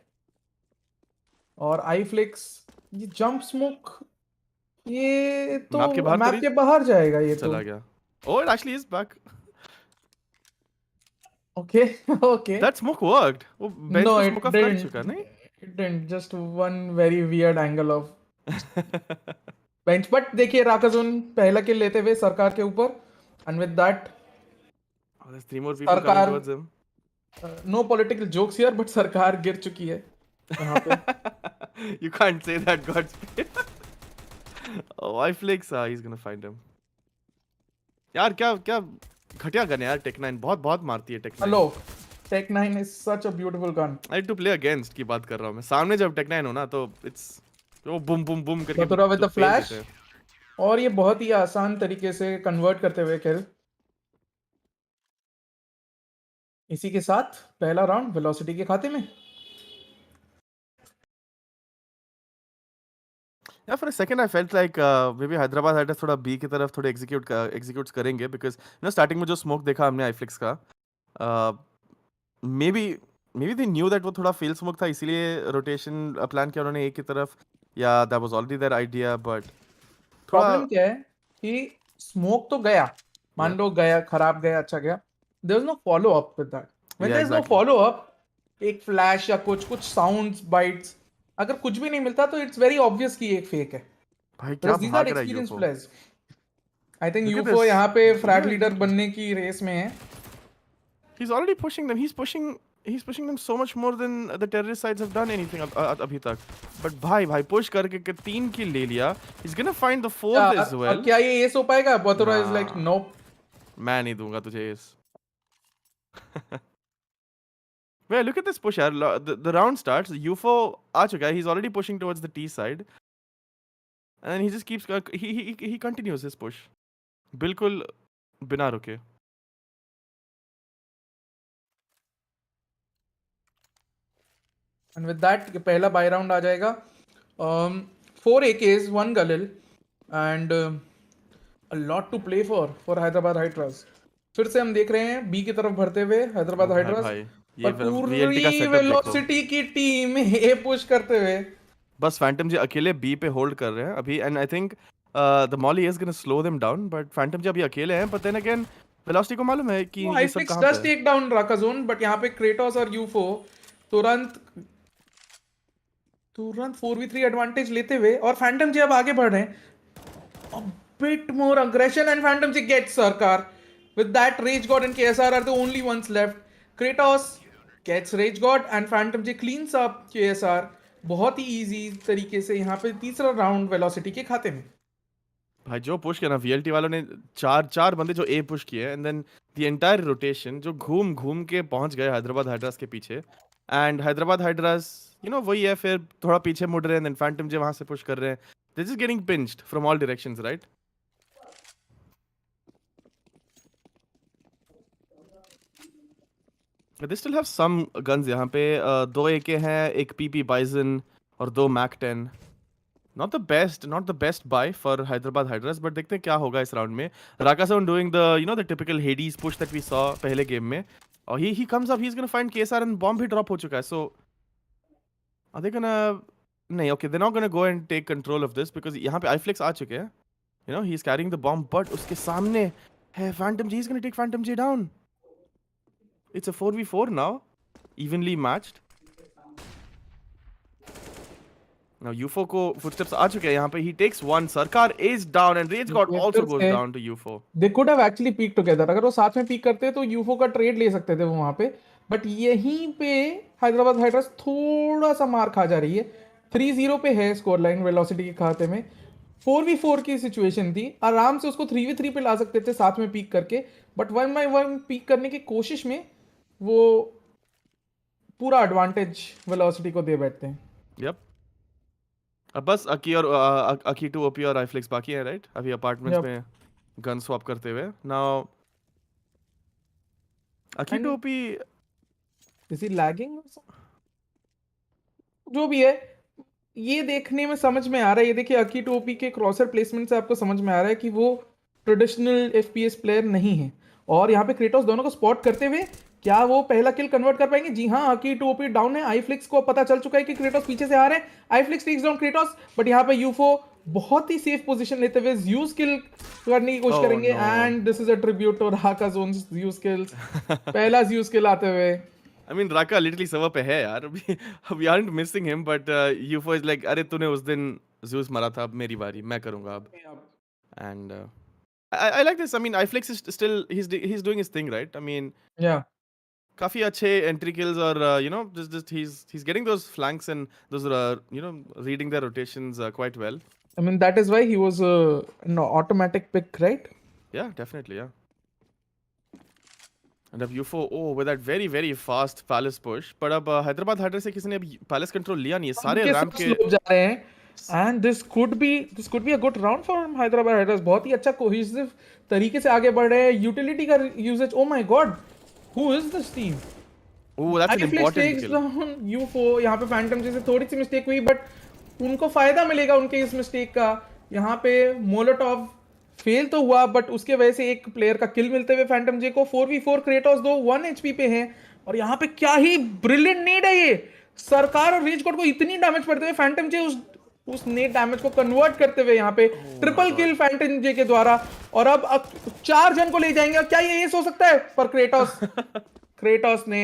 और iFlix ये jump smoke, ये तो Map के बाहर तो मैप नहीं के बाहर जाएगा ये तो. चला गया. Oh, it actually is back. Okay, okay. That smoke worked. वो bench No, पे it smoke off कर didn't. चुका नहीं? It didn't. Just one very weird angle of bench. But देखिए राकाजुन पहला किल लेते हुए सरकार के ऊपर, and with that Oh, there's 3 more people coming सरकार, towards him. no political jokes here, but सरकार गिर चुकी है यहाँ पे. You can't say that, Godspeed. Oh, iFlix, he's gonna find him. यार क्या घटिया गन है यार. Tech9 बहुत मारती है Tech9. Hello, Tech9 is such a beautiful gun. I had to play against की बात कर रहा हूँ मैं. सामने जब Tech9 हो ना तो it's वो बूम करके बतौरा with जो the फेल flash, देते हैं. और ये बहुत ही आसान तरीके से कन्वर्ट करते हुए किल. इसी के साथ पहला राउंड वेलोसिटी के खाते में. Yeah, for a second I felt like maybe Hyderabad Hydras थोड़ा B की तरफ थोड़े executes करेंगे, because starting में जो smoke देखा हमने iFlix का, maybe they knew that वो थोड़ा fail smoke था, इसीलिए rotation plan किया उन्होंने A की तरफ, या that was already their idea, but problem क्या है कि स्मोक तो गया, मान लो गया, खराब गया, अच्छा गया, there is no follow up with that. When there is no follow up, एक फ्लैश या कुछ साउंड्स, बाइट्स, अगर कुछ भी नहीं मिलता तो इट्स वेरी ऑब्वियस कि एक फेक है. भाई क्या दीस आर भाग रहा है experience UFO. Players. I think Look at यूफो this. यहाँ पे फ्रैग Yeah, लीडर बनने की रेस में है. He's already pushing them. He's pushing them so much more than the terrorist sides have done anything अभी तक. But भाई push करके 3 किल ले लिया. He's gonna find the 4th as well. क्या ये एस हो पाएगा? बतौरा इज लाइक नोप. मैं नहीं दूंगा तुझे S. Well, look at this push यार. The round starts. UFO आ चुका है. He's already pushing towards the T side. And he just keeps he continues his push. बिल्कुल बिना रुके. And with that पहला बाय राउंड आ जाएगा. 4 AKs, 1 Galil, and a lot to play for Hyderabad Hydras. फिर से हम देख रहे हैं बी की तरफ बढ़ते हुए हैदराबाद हाइड्रास, ये पर VLT का पूरी सेटअप देखो. वेलोसिटी की टीम ए पुश करते हुए. बस फैंटम जी अकेले बी पे होल्ड कर रहे हैं अभी, and I think the molly is gonna slow them down, but Phantom ji अभी अकेले हैं. बट देन अगेन वेलोसिटी को मालूम है कि ये सब iFlix कहां does पे है. take down Rakazon, but यहाँ पे क्रेटोस और यूफो तुरंत 4v3 एडवांटेज लेते हुए, और फैंटम जी अब आगे बढ़ रहे हैं. A bit more aggression and Phantom G gets Sarkar. With that, Rage God and KSR are the only ones left. Kratos gets Rage God and Phantom G cleans up KSR. बहुत ही easy तरीके से यहाँ पे तीसरा round velocity के खाते में. भाई जो पुश किया ना VLT वालों ने, चार बंदे जो ए पुश किए, and then the entire rotation जो घूम के पहुंच गए हैदराबाद हाइड्रास के पीछे, एंड हैदराबाद हाइड्रास वही है, फिर थोड़ा पीछे मुड़ रहे हैं, देन फैंटम जी वहां से पुश कर रहे हैं. This is getting pinched from all directions, right? They still have some guns यहाँ पे. 2 AK हैं, एक PP Bison और 2 Mac 10. Not the best buy for Hyderabad Hydras, but देखते हैं क्या होगा इस राउंड में. Rakason doing the the typical Hades push that we saw पहले गेम में. और he comes up, he's gonna find KSR and bomb भी drop हो चुका है. So are they gonna? नहीं, okay, they're not gonna go and take control of this because यहाँ पे iFlix आ चुके हैं. He's carrying the bomb, but उसके सामने है Phantom G. He's gonna take Phantom G down. It's a 4v4 now, evenly matched. Now UFO को footsteps आ चुके हैं यहाँ पे. He takes one. Sarkar is down and Rage God also goes down to UFO. They could have actually peeked together. अगर वो साथ में peak करते तो UFO का ट्रेड ले सकते थे वो वहाँ पे, बट यहीं पे हैदराबाद हाइड्रास थोड़ा सा मार खा जा रही है। 3-0 पे है स्कोर लाइन वेलोसिटी के खाते में। 4v4 की सिचुएशन थी, आराम से उसको 3v3 पे ला सकते थे साथ में पीक करके, बट 1x1 पीक करने की कोशिश में वो पूरा एडवांटेज वेलोसिटी को दे बैठते हैं। Yep. अब बस अकी और अकी टू ओपी और आईफ्लिक्स बाकी है, राइट? अभी अपार्टमेंट्स Yep. में गन स्वैप करते हुए नाउ अकी टू एंड ओपी। इसी लैगिंग जो भी है, ये देखने में समझ में आ रहा है। ये देखिए अकी टोपी के क्रॉसर प्लेसमेंट से आपको समझ में आ रहा है कि वो ट्रेडिशनल एफपीएस प्लेयर नहीं है। और यहाँ पे क्रेटोस दोनों को स्पॉट करते हुए क्या वो पहला किल कन्वर्ट कर पाएंगे? जी हाँ, अकी टोपी डाउन है। आईफ्लिक्स को पता चल चुका है कि क्रेटोस पीछे से आ रहे हैं। Iflix takes down Kratos, but यहाँ पे यूफो बहुत ही सेफ पोजीशन लेते हुए यूज किल करने की कोशिश Oh करेंगे। no. And this is a tribute to Raka Jones use kills. पहला यूज किल आते हुए। I mean, Raka literally server पे है यार। we aren't missing him, but UFO is like, अरे तूने उस दिन Zeus मारा था, अब मेरी बारी, मैं करूँगा अब। And I like this. I mean, iFlix is still he's doing his thing, right? I mean, या काफी अच्छे entry kills और you know just he's getting those flanks and those you know reading their rotations quite well. I mean, that is why he was an automatic pick, right? Yeah, definitely, yeah. And अब UFO with that very fast palace push, but अब Hyderabad hydrous से किसी ने अब palace control लिया नहीं है, सारे उनके रैम्प साथ के। स्लोप जा रहे हैं। And this could be a good round for Hyderabad Hydras. बहुत ही अच्छा कोहेसिव तरीके से आगे बढ़ रहे हैं। यूटिलिटी का usage, oh my God, who is this team? Oh, that's an आईफ्लिक्स important टेक्स kill. Down UFO. यहाँ पे फैंटम जैसे थोड़ी सी मिस्टेक हुई, बट उनको फायदा मिलेगा उनके इस मिस्टेक का। यहाँ पे मोलोटॉव फेल तो हुआ, बट उसके वजह से एक प्लेयर का किल मिलते हुए फैंटम जे को। 4v4 क्रेटोस दो 1 एचपी पे हैं। और यहाँ पे क्या ही ब्रिलियंट नीड है ये। सरकार और रीच कोड को इतनी डैमेज पड़ते हुए फैंटम जे उस नेट डैमेज को कन्वर्ट करते हुए यहाँ पे ट्रिपल किल फैंटम जे के द्वारा। और अब 4 जन को ले जाएंगे। क्या ये एस हो सकता है? पर क्रेटोस ने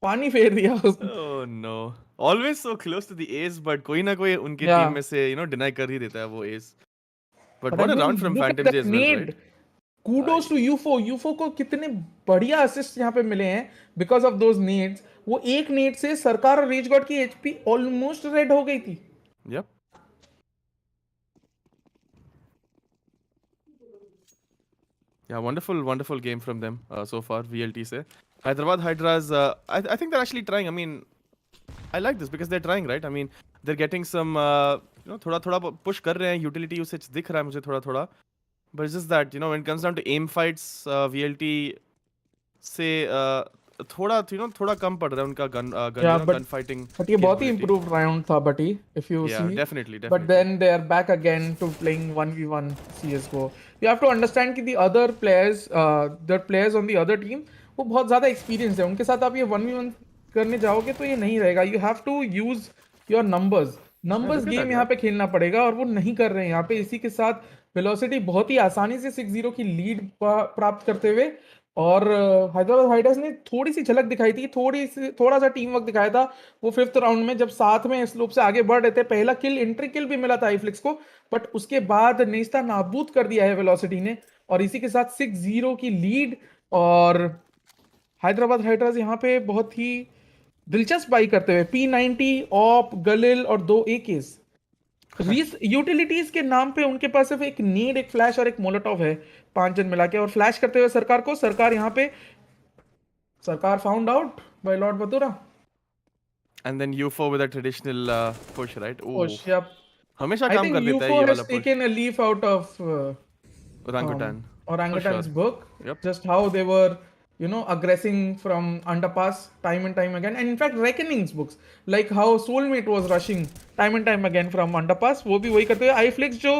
पानी फेर दिया उसने। Oh no. Always so close to the ace, but कोई ना कोई उनके Yeah. टीम में से you know deny कर ही देता है वो ace. But But I what a mean, round from look at Phantom J that as well, nade. right? Kudos to UFO. UFO को कितने बढ़िया असिस्ट यहाँ पे मिले हैं बिकॉज ऑफ दोज नेड्स। वो एक नेड से सरकार और रेज गॉड की एचपी ऑलमोस्ट रेड हो गई थी। Yep. Yeah, wonderful game from them so far. VLT से Hyderabad Hydras. I think they're actually trying. I mean, I like this because they're trying, right? I mean, they're getting some you know थोड़ा push कर रहे हैं. Utility usage दिख रहा है मुझे थोड़ा. But it's just that you know when it comes down to aim fights, VLT से थोड़ा कम पड़ रहा है उनका gun fighting. बट ये बहुत ही improved round था बटी, if you Yeah, see. definitely. But then they are back again to playing 1v1 CSGO. You have to understand कि the other players, the players on the other team, वो बहुत ज़्यादा experienced है। उनके साथ आप ये 1v1 करने जाओगे तो ये नहीं रहेगा। You have to use your numbers. Numbers look at game that, यहाँ पे खेलना पड़ेगा और वो नहीं कर रहे हैं यहाँ पे। इसी के साथ वेलोसिटी बहुत ही आसानी से 6-0 की लीड प्राप्त करते हुए। और हैदराबाद हाइड्रस ने थोड़ी सी झलक दिखाई थी, थोड़ा सा टीम वर्क दिखाया था वो 5th राउंड में, जब साथ में स्लोप से आगे बढ़ रहे थे। पहला किल, एंट्री किल भी मिला था आईफ्लिक्स को, बट उसके बाद नेस्ता नाबूद कर दिया है वेलोसिटी ने। और इसी के साथ 6-0 की लीड। और हैदराबाद हाइड्रस यहाँ पे बहुत ही दिलचस्प बाई करते हुए P90 ऑप गलिल और 2 एकेस यूटिलिटीज के नाम पे उनके पास सिर्फ एक नीड, एक फ्लैश और एक मोलोटॉव है, 5 जन मिला के। और फ्लैश करते हुए सरकार यहाँ पे found out by Lord Batura. And then UFO with a traditional push, right? Oh, push, yep. हमेशा I काम think कर देता है UFO ये has वाला push. taken a leaf out of Orangutan. Orangutan's sure. book. Yep. Just how they were, you know, aggressing from underpass time and time again. And in fact, Reckoning's books, like how Soulmate was rushing time and time again from underpass, वो भी वही करते हुए। Iflix जो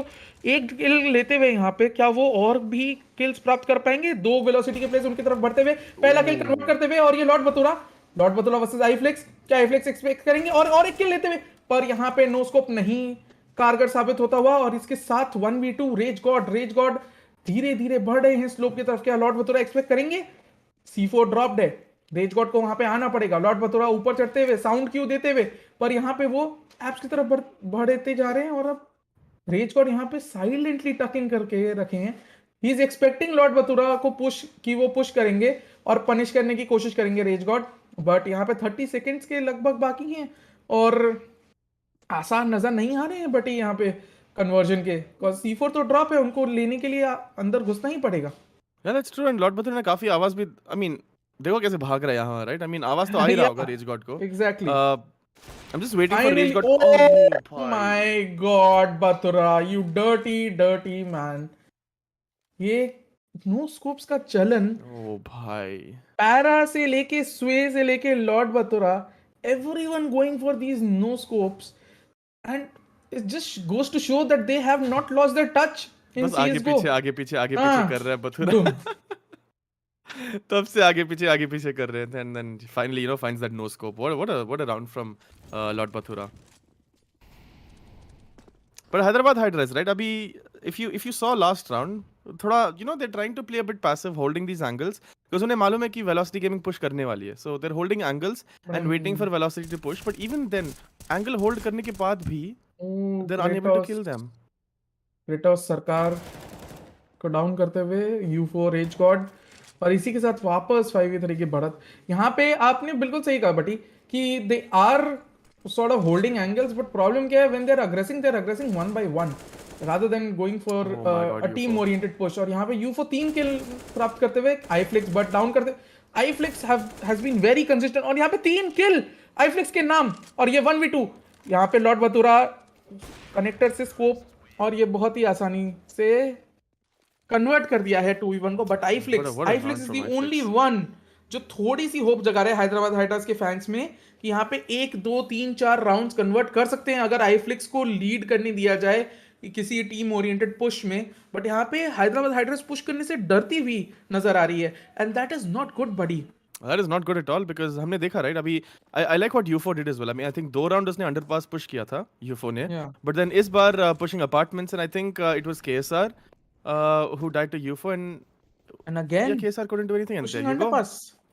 एक किल लेते हुए यहाँ पे, क्या वो और भी किल्स प्राप्त कर पाएंगे? 2 वेलोसिटी के प्लेयर्स उनकी तरफ बढ़ते हुए, पहला किल कन्वर्ट करते हुए। और ये लॉर्ड बतूरा वर्सेस आईफ्लिक्स। क्या आईफ्लिक्स एक्सपेक्ट करेंगे और एक किल लेते हुए? पर यहाँ पे नो स्कोप नहीं कारगर साबित होता हुआ। और इसके साथ 1v2 रेज गॉड धीरे धीरे बढ़ रहे हैं स्लोप की तरफ। क्या लॉर्ड बतूरा एक्सपेक्ट करेंगे? C4 ड्रॉप्ड है, रेज गॉड को वहां पे आना पड़ेगा। लॉर्ड बतूरा ऊपर चढ़ते हुए, साउंड क्यू देते हुए, पर यहाँ पे वो एप्स की तरफ बढ़ते जा रहे हैं। और अब रेज गॉड यहाँ पे साइलेंटली टक इन करके रखे हैं। ही इज एक्सपेक्टिंग लॉर्ड बतूरा को पुश, कि वो पुश करेंगे। और पनिश करने की कोशिश करेंगे रेज गॉड, बट यहाँ पे 30 सेकेंड्स के लगभग बाकी हैं और आसान नजर नहीं आ रहे हैं बट यहाँ पे कन्वर्जन के, बिकॉज C4 तो ड्रॉप है, उनको लेने के लिए अंदर घुसना ही पड़ेगा। Yeah, that's true. And Lord Batura ने काफी आवाज भी, I mean, देखो कैसे भाग रहा है यहाँ, राइट? I mean, आवाज तो आ ही रहा होगा रेज गॉड को. Exactly. I'm just waiting for Finally, Rage God. oh भाई. my God, Batura, you dirty man. ये नो स्कोप्स का चलन Oh भाई. पैरा से लेके स्वे से लेके Lord बतुरा, everyone going for these no scopes, and it just goes to show that they have not lost their touch in बस आगे CSGO. पीछे कर रहा है बथुरा. Boom. तब से आगे पीछे कर रहे थे, and then finally, you know, finds that no scope. What a round from Lord Bathura. But Hyderabad Hydras, right? Abhi, if you saw last round, थोड़ा, you know, they're trying to play a bit passive, holding these angles, because उन्हें मालूम है कि velocity gaming push करने वाली है. So they're holding angles and waiting for velocity to push. But even then, angle hold करने के बाद भी, they're unable to kill them. Kratos सरकार को डाउन करते हुए U4 रेज गॉड, और इसी के साथ वापस 5v3 की बढ़त। यहाँ पे आपने बिल्कुल सही कहा बटी कि they are sort of holding angles, but problem क्या है, when they're aggressing one by one rather than going for a team oriented push। और यहाँ पे U4 3 किल प्राप्त करते हुए iFlix बट डाउन करते, iFlix has been very consistent, और यहाँ पे 3 किल iFlix के नाम, और ये 1v2। यहाँ पे लॉर्ड बतुरा कनेक्टर से स्कोप, और ये बहुत ही आसानी से कन्वर्ट कर दिया है 2v1 को। But iFlix is the only one जो थोड़ी सी होप जगा रहे हैं हैदराबाद हाइड्रास के फैंस में कि यहाँ पे 1 2 3 4 राउंड्स कन्वर्ट कर सकते हैं अगर iFlix को लीड करने दिया जाए किसी टीम ओरिएंटेड पुश में। बट यहाँ पे हैदराबाद हाइड्रास पुश करने से डरती हुई नजर आ रही है, and that is not good buddy. That is not good at all, because हमने देखा, right? अभी I like what U4 did as well. I mean, I think 2 round उसने underpass push किया था U4 ने, but then इस बार pushing apartments, and I think it was KSR who died to U4, and again yeah, KSR couldn't do anything, and there you go.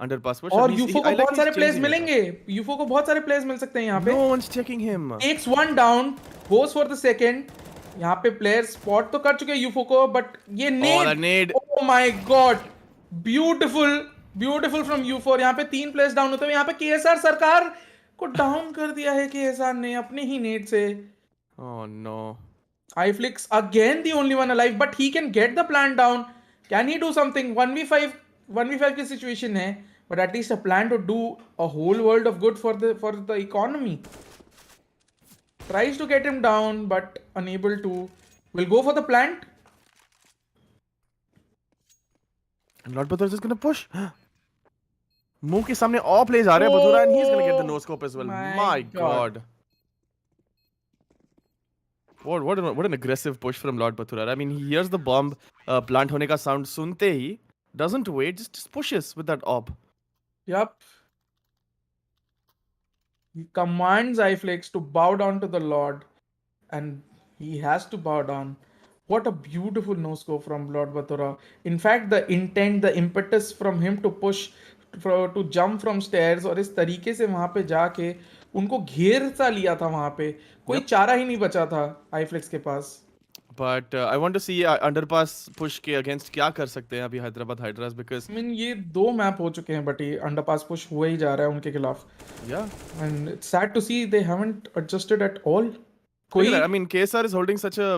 Underpass push. और UFO को बहुत सारे players मिलेंगे, UFO को बहुत सारे प्लेयर्स मिल सकते हैं यहाँ पे। No one's checking him. Takes one down, goes for the second. यहाँ पे प्लेयर स्पॉट तो कर चुके हैं UFO को, बट ये नेड, oh my god, beautiful from U4। यहाँ पे 3 प्लेयर्स डाउन होते हैं, यहाँ पे KSR सरकार को डाउन कर दिया है KSR ने अपने ही नेड से। Oh no. iFlix again the only one alive, but he can get the plant down. Can he do something? 1v5 की सिचुएशन है, but at least a plan to do a whole world of good for the economy. Tries to get him down, but unable to. Will go for the plant. And Lord Bathura is just gonna push. मुंह के सामने all plays आ रहे हैं Bathura, and he's gonna get the no scope as well. My god. What an aggressive push from Lord Bathura. I mean, he hears the bomb plant होने का sound सुनते ही, doesn't wait, just pushes with that orb. Yup. He commands iFlix to bow down to the Lord, and he has to bow down. What a beautiful no scope from Lord Bathura. In fact, the intent, the impetus from him to push, to jump from stairs, और इस तरीके से वहां पे जाके उनको घेर सा लिया था, वहां पे कोई चारा ही नहीं बचा था iFlix के पास। But I want to see underpass push के against क्या कर सकते हैं अभी Hyderabad hydras, because I mean, ये 2 मैप हो चुके हैं, बट ये अंडरपास पुश हुआ ही जा रहा है उनके खिलाफ। yeah, And it's sad to see they haven't adjusted at all. कोई, I mean, KSR is holding such a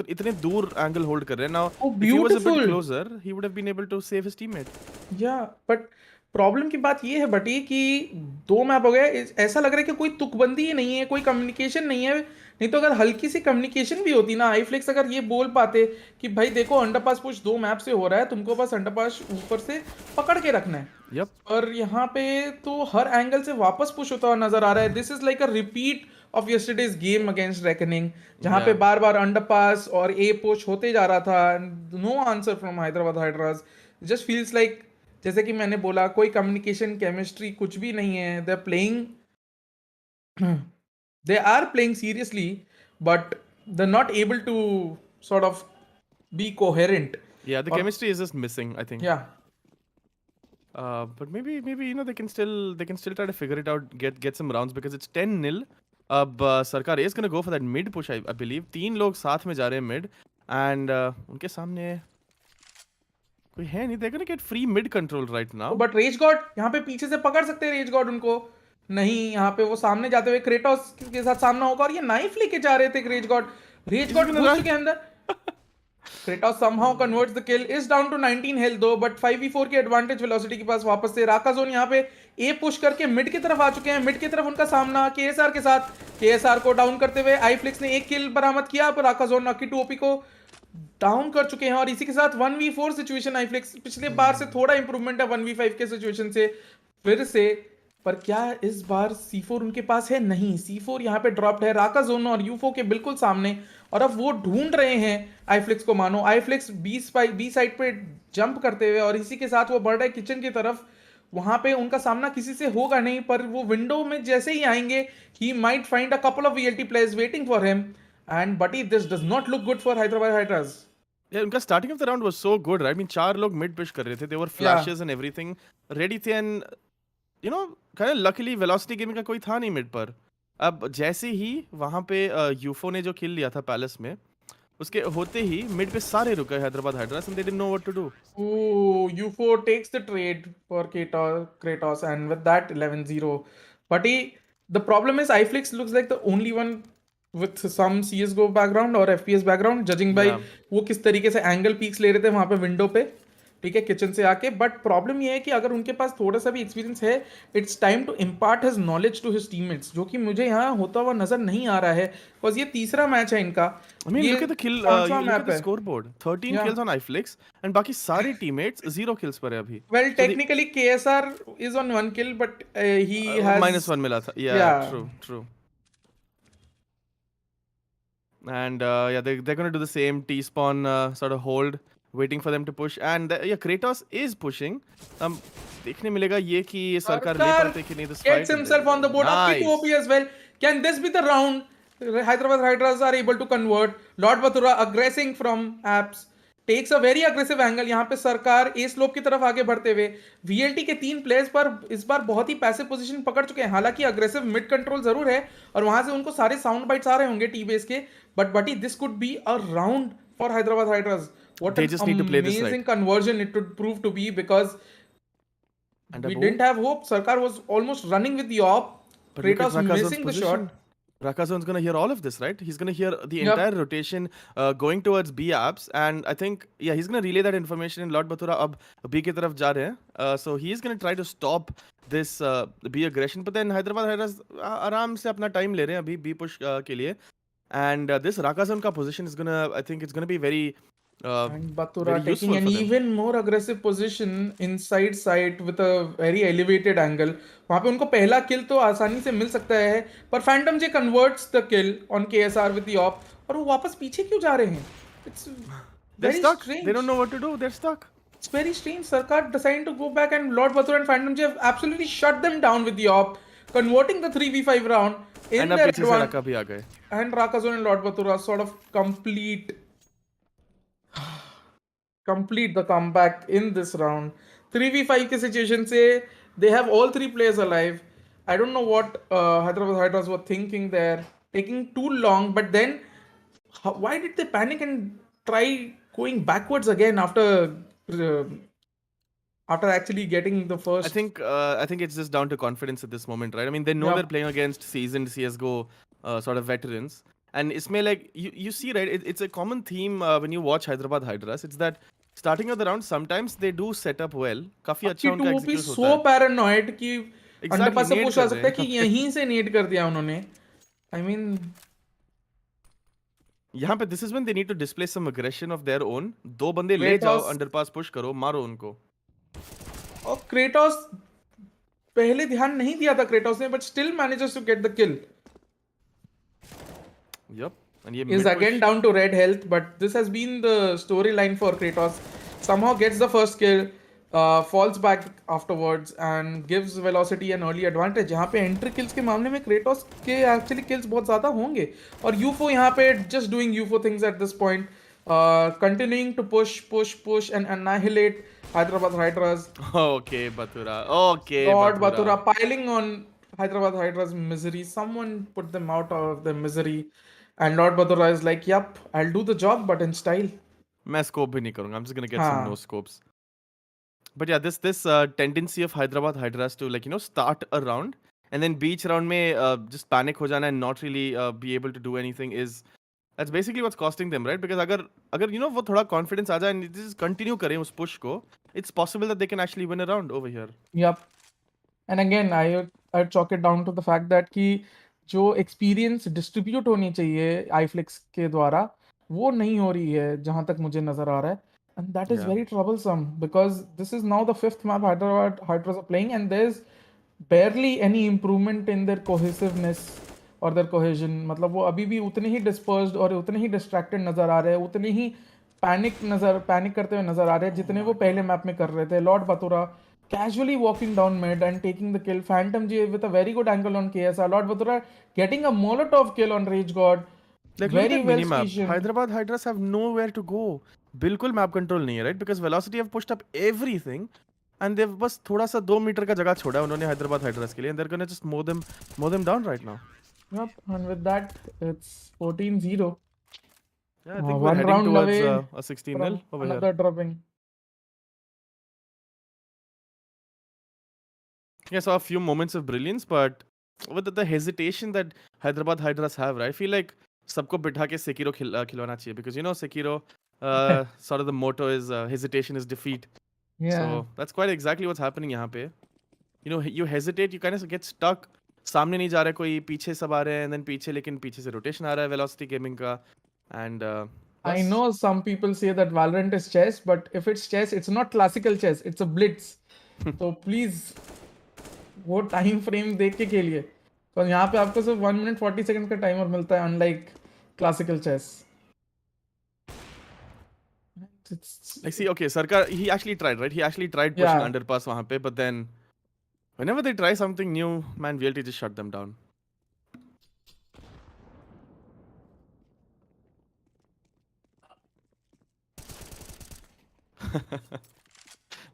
इतने दूर angle hold कर रहे हैं now. Oh, If he was a bit beautiful. closer, he would have been able to save his teammate. या but problem की बात ये है बटी कि 2 मैप हो गए, ऐसा लग रहा है कि कोई तुकबंदी ही नहीं है, कोई कम्युनिकेशन नहीं है। नहीं तो अगर हल्की सी कम्युनिकेशन भी होती ना, iFlix अगर ये बोल पाते कि भाई देखो अंडरपास पुश 2 मैप से हो रहा है, तुमको बस अंडरपास ऊपर से पकड़ के रखना है। Yep. और यहाँ पे तो हर एंगल से वापस पुश होता हुआ नजर आ रहा है। This is like a repeat of yesterday's game against reckoning, जहाँ पे बार बार अंडरपास और ए पुश होते जा रहा था, no answer from Hyderabad Hydras. Just feels like, जैसे कि मैंने बोला, कोई कम्युनिकेशन, केमिस्ट्री कुछ भी नहीं है। they are playing seriously, but they're not able to sort of be coherent. Yeah, the chemistry is just missing, I think. Yeah. But maybe you know they can still try to figure it out, get some rounds, because it's 10-0. अब सरकार is gonna go for that mid push, I believe. 3 लोग साथ में जा रहे हैं mid, and उनके सामने कोई है नहीं, they're gonna get free mid control right now. But rage god यहाँ पे पीछे से पकड़ सकते हैं रेज गॉड उनको। नहीं, यहाँ पे वो सामने जाते हुए क्रेटोस के साथ सामना होगा और ये नाइफ लेके जा रहे थे rage god. Rage He's god gonna घुस run. चुके हैं अंदर। Kratos somehow converts the kill, is down to 19 health though, but 5v4 के एडवांटेज वेलोसिटी के पास वापस से। राकाजोन यहाँ पे ए पुश करके मिड की तरफ आ चुके हैं। मिड की तरफ उनका सामना केएसआर के साथ। केएसआर को डाउन करते हुए आईफ्लिक्स ने एक किल बरामद किया, पर राकाजोन नकी 2 को डाउन कर चुके हैं और इसी के साथ 1v4 सिचुएशन। आईफ्लिक्स पिछले बार से थोड़ा इंप्रूवमेंट है 1v5 के सिचुएशन से फिर से, पर क्या इस बार C4 उनके पास है? नहीं, C4 यहाँ पे ड्रॉप्ड है राकाजोन और यूफो के बिल्कुल सामने, और अब वो ढूंढ रहे हैं आईफ्लिक्स को। मानो आईफ्लिक्स बी साइड पे जंप करते हुए और इसी के साथ वो बढ़ रहे किचन की तरफ। वहां पे उनका सामना किसी से होगा नहीं, पर वो विंडो में जैसे ही आएंगे he might find a couple of VLT players waiting for him, and but this does not look good for Hyderabad hydras. Yeah, उनका starting of the round was so good, right? I mean, 4 लोग mid push कर रहे थे. They were flashes and everything ready थे, and you know, kind of luckily velocity gaming का कोई था नहीं mid पर. अब जैसे ही वहां पे यूफो ने जो किल लिया था पैलेस में, उसके होते ही मिड पे सारे रुक गए Hyderabad hydras, and they didn't know what to do. Ooh, UFO takes the trade for Kratos, and with that 11-0. But the problem is iFlix looks like the only one with some CSGO background or FPS background, judging by Yeah. वो किस तरीके से angle peaks ले रहे थे वहां पे window पे, ठीक है, किचन से आके। बट प्रॉब्लम ये है कि अगर उनके पास थोड़ा सा भी एक्सपीरियंस है, it's time to impart his knowledge to his teammates, जो कि मुझे यहाँ होता हुआ नजर नहीं आ रहा है, बिकॉज ये तीसरा मैच है इनका। I mean, ये look at the kill. पांचवा Look at मैप the है। scoreboard. 13 Yeah. kills on iFlix, and बाकी सारे teammates 0 kills पर है अभी. Well, So the- technically KSR is on 1 kill, but he has -1 मिला था. Yeah, Yeah. true. And yeah, they're gonna do the same T-spawn sort of hold, waiting for them to push. And yeah, Kratos is pushing. देखने मिलेगा ये कि ये सरकार ले पाते कि नहीं. This fight gets himself on the board. Up to OP as well. Can this be the round? Hyderabad Hydras are able to convert. Lord Batura aggressing from apps. Takes a very aggressive angle. यहाँ पे सरकार ए slope की तरफ आगे बढ़ते हुए VLT के 3 players पर इस बार बहुत ही पैसिव पोजीशन पकड़ चुके हैं। हालांकि अग्रेसिव मिड कंट्रोल जरूर है और वहां से उनको सारे साउंड बाइट्स आ रहे होंगे टी बेस के, but this could be a round for Hyderabad hydras. What They an just need to play this amazing right. conversion it would prove to be, because And we Abu, didn't have hope. Sarkar was almost running with the op. but look at Kratos Rakazon's missing the position. shot. Rakazon's gonna hear all of this, right? He's gonna hear the Yep. entire rotation going towards B apps, and I think yeah, he's gonna relay that information. In Lord Batura अब B की तरफ जा रहे हैं, so he is gonna try to stop this B aggression. But then Hyderabad Hydras आराम से अपना time ले रहे हैं अभी B push के लिए, and this Rakazon का position is gonna, I think it's gonna be very And Batura very taking useful an for them. even more aggressive position inside site with a very elevated angle. वहाँ पे उनको पहला किल तो आसानी से मिल सकता है, पर Phantom J converts the kill on KSR with the op. और वो वापस पीछे क्यों जा रहे हैं? It's They're very stuck. strange. They don't know what to do. They're stuck. It's very strange. Sarkar deciding to go back, and Lord Batura and Phantom J have absolutely shut them down with the op, converting the 3v5 round in And अब their पीछे से advantage. रका भी आ गए. And Rakazon and Lord Batura sort of complete the comeback in this round. 3v5 के situation से they have all 3 players alive. I don't know what Hyderabad Hydras were thinking there, taking too long, but then why did they panic and try going backwards again after actually getting the first? I think it's just down to confidence at this moment, right? I mean, they know Yeah. they're playing against seasoned CS:GO sort of veterans, and इसमें like you see, right? It's a common theme when you watch Hyderabad Hydras. It's that starting of the round, sometimes they do set up well. काफी अच्छा उनका to execute सो होता है. Paranoid कि underpass से need push आ कर सकता है रहे कि हैं. यहीं से नेट कर दिया उन्होंने. I mean, यहाँ पे this is when they need to display some aggression of their own. 2 बंदे ले Kratos- जाओ, underpass push करो, मारो उनको. और क्रेटोस पहले ध्यान नहीं दिया था क्रेटोस ने, but still manages to get the kill. Yup. And ये Is mid again push. down to red health, but this has been the storyline for Kratos. Somehow gets the first kill, falls back afterwards and gives Velocity an early advantage. यहाँ पे entry kills के मामले में Kratos के actually kills बहुत ज़्यादा होंगे, और UFO यहाँ पे just doing UFO things at this point, continuing to push and annihilate Hyderabad Hydras. Okay, Batura. Okay, Lord Batura piling on Hyderabad Hydras misery. Someone put them out of their misery. And Lord Batura is like, yup, I'll do the job, but in style. मैं scope भी नहीं करूँगा. I'm just gonna get some हाँ. no scopes. But yeah, this tendency of Hyderabad Hydras to like start a round and then beach round में just panic हो जाना and not really be able to do anything is that's basically what's costing them, right? Because अगर वो थोड़ा confidence आ जाए and just continue करें उस push को, it's possible that they can actually win a round over here. Yep. And again, I chalk it down to the fact that कि जो experience distribute होनी चाहिए iFlix के द्वारा वो नहीं हो रही है जहां तक मुझे नजर आ रहा है, and that is Yeah. very troublesome because this is now the 5th map Hyderabad Hydras are playing and there's barely any improvement in their cohesiveness or their cohesion. मतलब वो अभी भी उतने ही dispersed और उतने ही distracted नजर आ रहे हैं, उतने ही पैनिक करते हुए नजर आ रहे हैं जितने वो पहले मैप में कर रहे थे. Lord Batura casually walking down mid and taking the kill. Phantom G with a very good angle on KSR. Lord Bhatura getting a Molotov kill on Rage God. Like Very look at well minimap. stationed. Hyderabad Hydras have nowhere to go. बिल्कुल map control नहीं है, right? Because Velocity have pushed up everything and they've बस थोड़ा सा 2 metre का जगह छोड़ा है उन्होंने Hyderabad Hydras के लिए and they're gonna just mow them down right now. Yep, and with that it's 14-0. Yeah, I think we're One heading round towards away a 16-0 from over another here. dropping. I saw a few moments of brilliance, but with the hesitation that Hyderabad Hydras have, right? I feel like सबको बिठा के Sekiro खिलवाना चाहिए because Sekiro sort of the motto is hesitation is defeat. Yeah. So that's quite exactly what's happening यहाँ पे. You hesitate, you kind of get stuck. सामने नहीं जा रहा है कोई, पीछे सब आ रहे हैं, and then लेकिन पीछे से rotation आ रहा है Velocity Gaming का, and I know some people say that Valorant is chess, but if it's chess, it's not classical chess, it's a blitz. So please, वो टाइम फ्रेम देख के खेलिए. तो यहाँ पे आपको सिर्फ 1 minute 40 seconds का टाइमर मिलता है, unlike classical chess. Like see, okay, Sarkar, he actually tried, right? He actually tried pushing Yeah. underpass वहाँ पे, but then whenever they try something new, man, VLT just shut them down.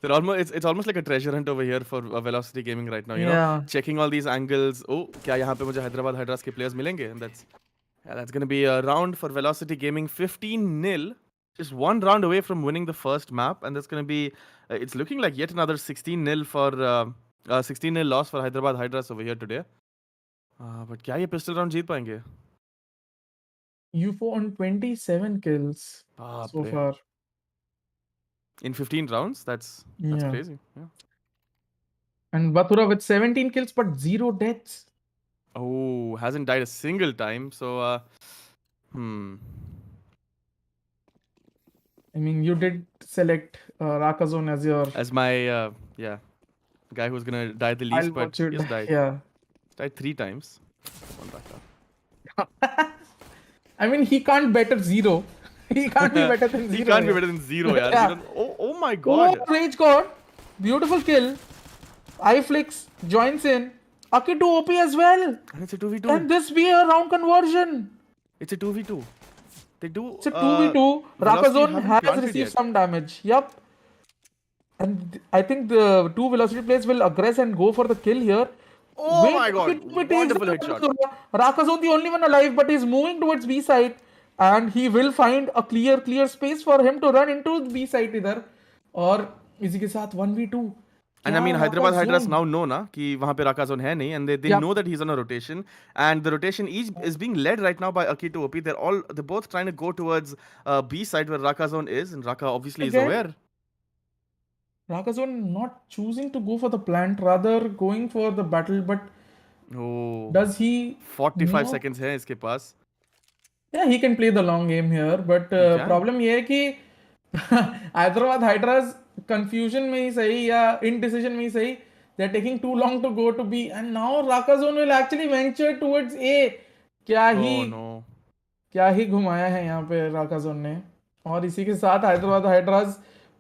It's almost like a treasure hunt over here for Velocity Gaming right now. You know, checking all these angles. Oh, क्या यहाँ पे मुझे Hyderabad Hydras के players मिलेंगे? And that's gonna be a round for Velocity Gaming. 15-0, just one round away from winning the first map, and that's gonna be. It's looking like yet another 16-0 for 16-0 loss for Hyderabad Hydras over here today. But क्या ये pistol round जीत पाएंगे? UFO on 27 kills so far. In 15 rounds? That's crazy. Yeah. And Bathura with 17 kills but 0 deaths. Oh, hasn't died a single time. So, I mean, you did select Rakazone as my guy who's gonna die the least, but he's died. Yeah. Died 3 times. I mean, he can't better 0. He can't be better than 0. He can't be better than 0, yaar. Yeah. Oh my god. Oh, Rage God. Beautiful kill. iFlix joins in. Aki to OP as well. And it's a 2v2. Can this be a round conversion? It's a 2v2. They do. It's a 2v2. Rakazone has received yet. some damage. Yup. And I think the two Velocity players will aggress and go for the kill here. Oh my god. Wonderful headshot. Rakazone the only one alive, but he's moving towards B side. And he will find a clear space for him to run into the B side इधर. और इसी के साथ 1v2. And I mean, Hyderabad Hydras now know na कि वहाँ पे Rakazone है नहीं, and they know that he's on a rotation, and the rotation is being led right now by Akito OP. They're both trying to go towards B side where Rakazone is, and Raka obviously is aware. Rakazone not choosing to go for the plant, rather going for the battle, but does he? 45 seconds है इसके पास. Yeah, he can play the long game here, but problem ये है कि Hyderabad Hydras confusion में ही सही या indecision में ही सही, they're taking too long to go to B, and now Rakazone will actually venture towards A. क्या ही घुमाया है यहाँ पे Rakazone ने. और इसी के साथ Hyderabad Hydras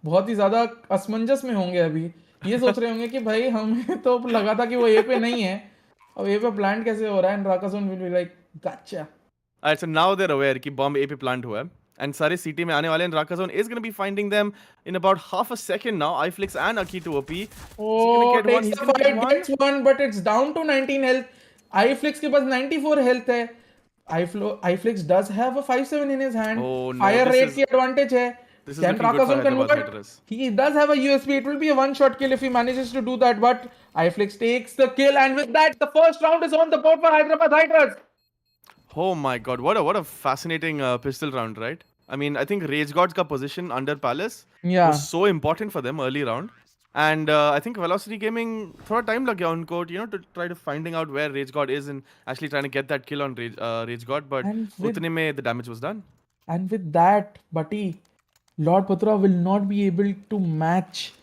बहुत ही ज्यादा असमंजस में होंगे अभी. ये सोच रहे होंगे कि भाई हमें तो लगा था कि वो A पे नहीं है, अब A पे प्लांट कैसे हो रहा है, and Rakazone will be like, gotcha. Alright, so now they're aware कि bomb A पे plant हुआ है, and सारे CT में आने वाले हैं, and Rakazone is going to be finding them in about half a second now. iFlix and Akito OP. Oh, takes the fight, gets one, but it's down to 19 health. iFlix के पास 94 health है. iFlix does have a 5-7 in his hand. Oh, no, Fire rate की advantage है. This is Can looking good for Rakazon Hyderabad convert? Hydras. He does have a USP. It will be a one-shot kill if he manages to do that. But iFlix takes the kill, and with that, the first round is on the board for Hyderabad Hydras. Oh my god, what a fascinating pistol round, right? I mean, I think Rage God's ka position under Palace was Yeah. so important for them early round. And I think Velocity Gaming थोड़ा time लग गया उनको, to try to finding out where Rage God is and actually trying to get that kill on Rage God. But And with उतने में the damage was done. that, Buddy, Lord Patra will not be able to match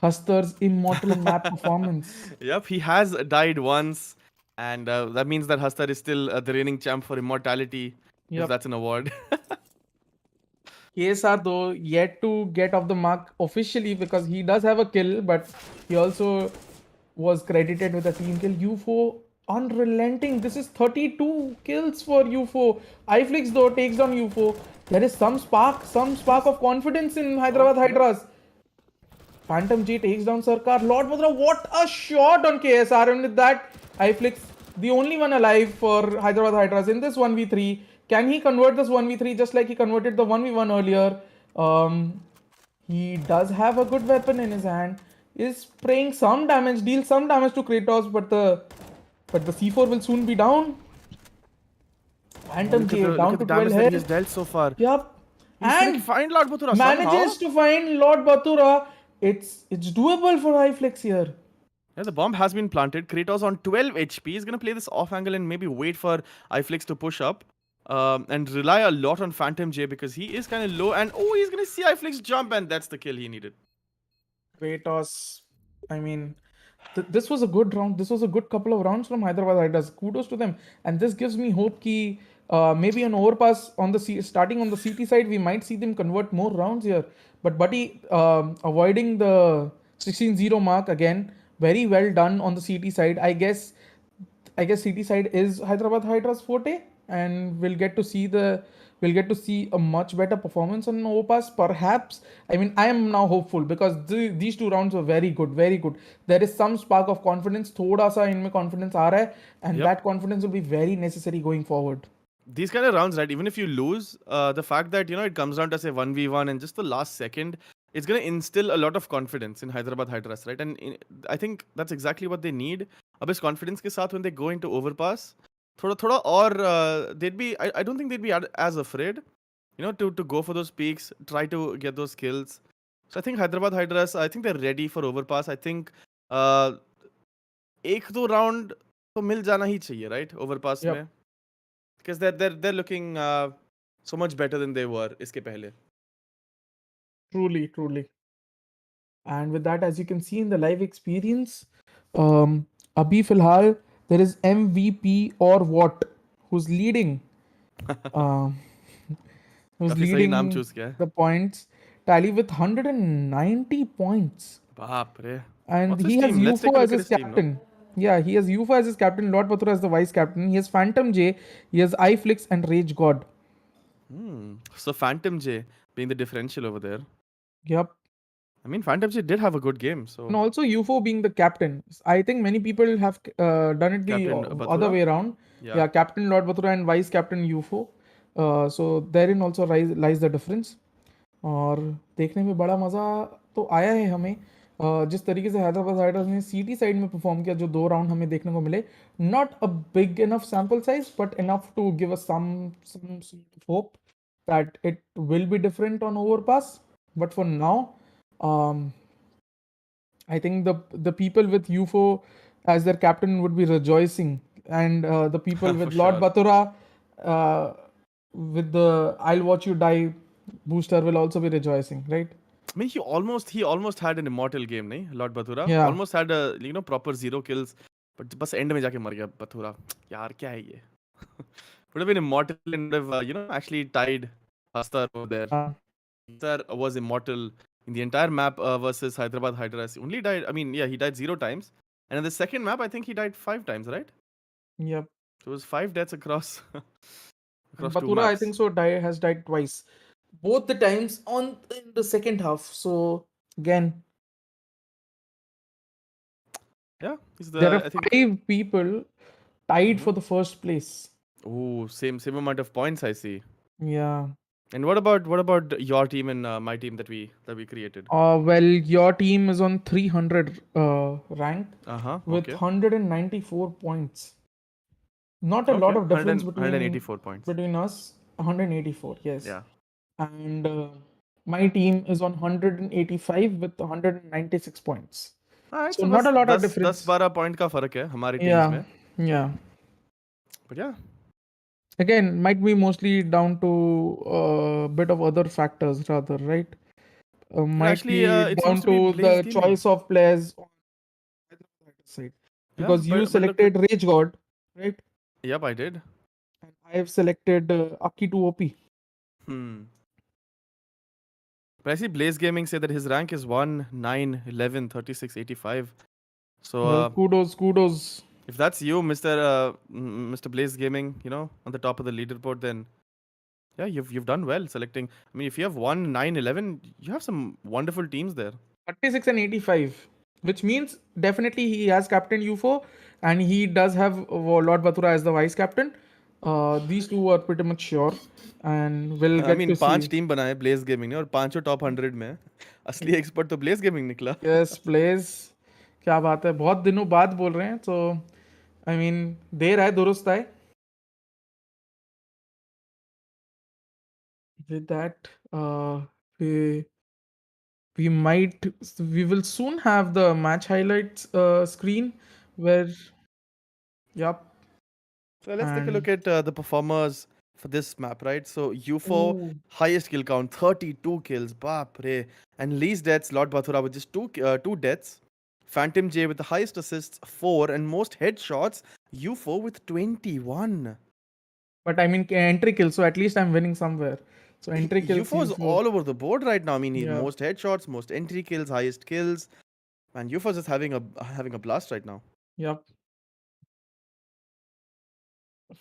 Hustar's immortal map performance. Yep, he has died once, and that means that Hastar is still the reigning champ for immortality, if Yep. that's an award. KSR though yet to get off the mark officially because he does have a kill, but he also was credited with a team kill. UFO unrelenting. This is 32 kills for UFO. iFlix though takes down UFO. There is some spark of confidence in Hyderabad Hydras. Phantom J takes down Sarkar. Lord Mudra, what a shot on KSR. And with that, iFlix, the only one alive for Hyderabad Hydras in this 1v3. Can he convert this 1v3 just like he converted the 1v1 earlier? He does have a good weapon in his hand. Is spraying some damage, deals some damage to Kratos, but the C4 will soon be down. Phantom J down to 12 damage that he has health. dealt so far. Yup. He's gonna And find Lord Batura manages somehow. to find Lord Batura. It's doable for iFlix here. Yeah, the bomb has been planted. Kratos on 12 HP is gonna play this off angle and maybe wait for iFlix to push up. And rely a lot on Phantom J because he is kind of low. And oh, he's gonna see iFlix jump, and that's the kill he needed. Kratos, I mean, this was a good round. This was a good couple of rounds from Hyderabad Hydras. Kudos to them. And this gives me hope ki maybe an overpass on the starting on the CT side, we might see them convert more rounds here. But Buddy avoiding the 16-0 mark again. Very well done on the CT side. I guess CT side is Hyderabad Hydras forte, and we'll get to see a much better performance on overpass. Perhaps, I mean, I am now hopeful because these two rounds were very good, very good. There is some spark of confidence. थोड़ा सा इनमें confidence आ रहा है, and Yep. that confidence will be very necessary going forward. These kind of rounds, right? Even if you lose, the fact that it comes down to say 1v1 and just the last second, it's gonna instill a lot of confidence in Hyderabad Hydras, right? And I think that's exactly what they need. अब इस confidence के साथ when they go into overpass, थोड़ा और they'd be. I don't think they'd be as afraid, to go for those peaks, try to get those kills. So I think Hyderabad Hydras, I think they're ready for overpass. I think एक दो round तो मिल जाना ही चाहिए, right? Overpass Yep. में. Because they're looking so much better than they were इसके पहले. Truly, truly. And with that, as you can see in the live experience, Abhi Filhal, there is MVP or what who's leading. Um, who's काफी सही नाम leading choose किया है. the points tally with 190 points. बाप रे. And What's he his has team? Let's take UFO a as look at his his team, no? captain. Yeah, he has UFO as his captain, Lord Patura as the vice captain. He has Phantom J, he has iFlix and Rage God. So Phantom J being the differential over there. Yep. I mean, Phantom J did have a good game. So And also UFO being the captain. I think many people have done it the Captain other Bathura? way around. Yeah, Captain Lord Bathura and Vice Captain UFO. So therein also lies the difference. और देखने में बड़ा मज़ा तो आया है हमें जिस तरीके से हैदराबाद हाइड्रास ने सीटी साइड में परफॉर्म किया जो 2 राउंड हमें देखने को मिले not a big enough sample size but enough to give us some hope that it will be different on overpass but for now I think the people with UFO as their captain would be rejoicing, and the people with For Lord sure. Batura with the "I'll watch you die" booster will also be rejoicing, right? I mean, he almost had an immortal game, nahi? Lord Bathura. Yeah. Almost had a proper 0 kills, but बस end में जाके मर गया Bathura. यार क्या है ये? Would have been immortal and would have actually tied Hastar over there. Hastar was immortal in the entire map versus Hyderabad Hydras. Only died. I mean, yeah, he died 0 times, and in the second map, I think he died 5 times, right? Yep. So it was 5 deaths across across 2 Batura, I maps. think so, has died twice, both the times in the second half. So again, Yeah, he's there are I think. 5 people tied for the first place. Oh, same amount of points I see. Yeah. And what about your team and my team that we created? Well, your team is on 300 rank with Okay. 194 points. Not a lot Okay. of difference 184 points. between us. 184, yes. Yeah. And my team is on 185 with 196 points. All right. So So not बस a lot of 10 difference. 12 point का फर्क है हमारी teams Yeah, में. yeah. But yeah. Again, might be mostly down to a bit of other factors rather, right? And Might actually, be it seems down to be to Blaze the Gaming. choice of players on Hyderabad side. Yeah. Because you But look at. selected Rage God, right? Yep, I did. And I have selected Aki 2 OP. Hmm. But I see Blaze Gaming say that his rank is 1, 9, 11, 36, 85. So Well, kudos. if that's you, Mr. Blaze Gaming, on the top of the leaderboard, then yeah, you've done well selecting. I mean, if you have 1, 9, 11, you have some wonderful teams there. 36 and 85, which means definitely he has captain UFO and he does have Lord Batura as the vice captain. These two are pretty much sure and we'll I get mean, to 5 see. Team बनाए Blaze Gaming ने और पांचों top 100 में हैं. असली expert तो Blaze Gaming निकला. Yes, plays. क्या बात है, बहुत दिनों बाद बोल रहे हैं, तो आई मीन देर आए दुरुस्त आए. With that, we we will soon have the match highlights screen where, yep. So let's take a And look at the performers for this map, right? So UFO, ooh, highest kill count, 32 kills, baapre. And least deaths, Lord Bathura with just two deaths. Phantom J with the highest assists, 4, and most headshots, UFO with 21. but I mean entry kill, so at least I'm winning somewhere. So entry kills UFO is UFO. all over the board right now. I mean, Yeah, most headshots, most entry kills, highest kills. And UFO is just having a blast right now. yep.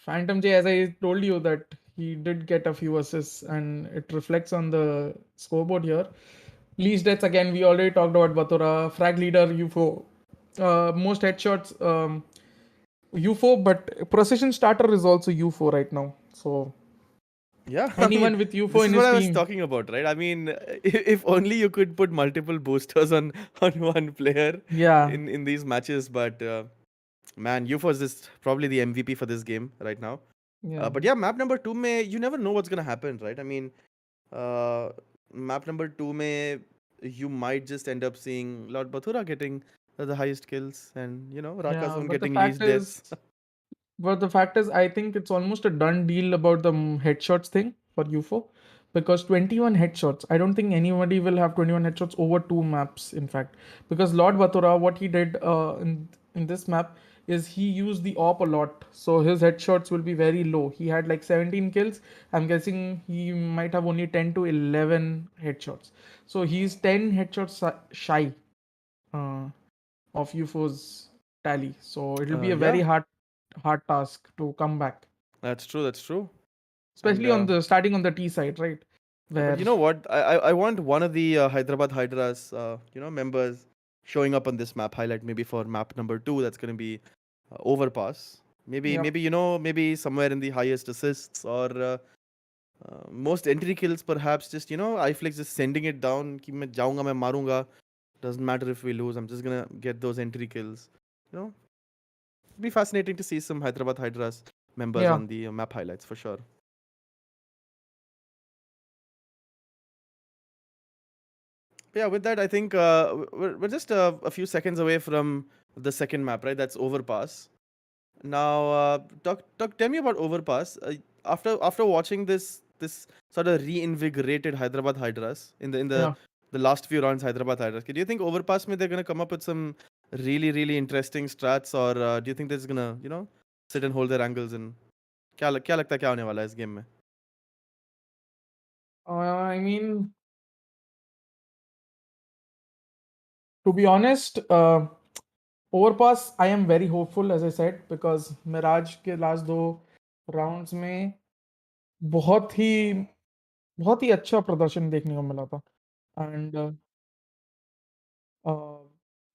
Phantom J, as I told you, that he did get a few assists, and it reflects on the scoreboard here. Least deaths again. We already talked about Batora, frag leader UFO. Most headshots UFO, but precision starter is also UFO right now. So Yeah, I mean, anyone with UFO this in is what his I was team, talking about, right? I mean, if only you could put multiple boosters on one player yeah, in these matches, but man, UFO is just probably the MVP for this game right now. yeah, But yeah, map number 2 may you never know what's gonna happen, right? I mean, uh, map number 2 may you might just end up seeing Lord Bathura getting the highest kills, and yeah. Rakazun getting least deaths. But the fact is, I think it's almost a done deal about the headshots thing for UFO, because 21 headshots. I don't think anybody will have 21 headshots over two maps. In fact, because Lord Batura, what he did in this map is he used the op a lot, so his headshots will be very low. He had like 17 kills. I'm guessing he might have only 10 to 11 headshots. So he's 10 headshots shy uh, of UFO's tally. So it'll be a very Yeah, hard task to come back, that's true. That's true. And especially on the starting on the T side, right? but Where you know what? I want one of the Hyderabad Hydras, members showing up on this map highlight maybe for map number 2. That's going to be overpass. Maybe yep, maybe somewhere in the highest assists or most entry kills perhaps. Just iFlix just sending it down. कि मैं जाऊंगा मैं मारूंगा. Doesn't matter if we lose. I'm just gonna get those entry kills. It'd be fascinating to see some Hyderabad Hydras members yeah. on the map highlights for sure. Yeah, with that, I think we're just a few seconds away from the second map, right? That's Overpass. Now, tell me about Overpass. After watching this sort of reinvigorated Hyderabad Hydras Yeah. the last few rounds Hyderabad Hydras, do you think Overpass they're gonna come up with some really interesting strats, or do you think they're just gonna sit and hold their angles? And क्या लगता है क्या होने वाला है इस game में? I mean, to be honest, overpass, I am very hopeful, as I said, because Miraj के लास्ट दो राउंड्स में बहुत ही बहुत ही अच्छा प्रदर्शन देखने को मिला था. And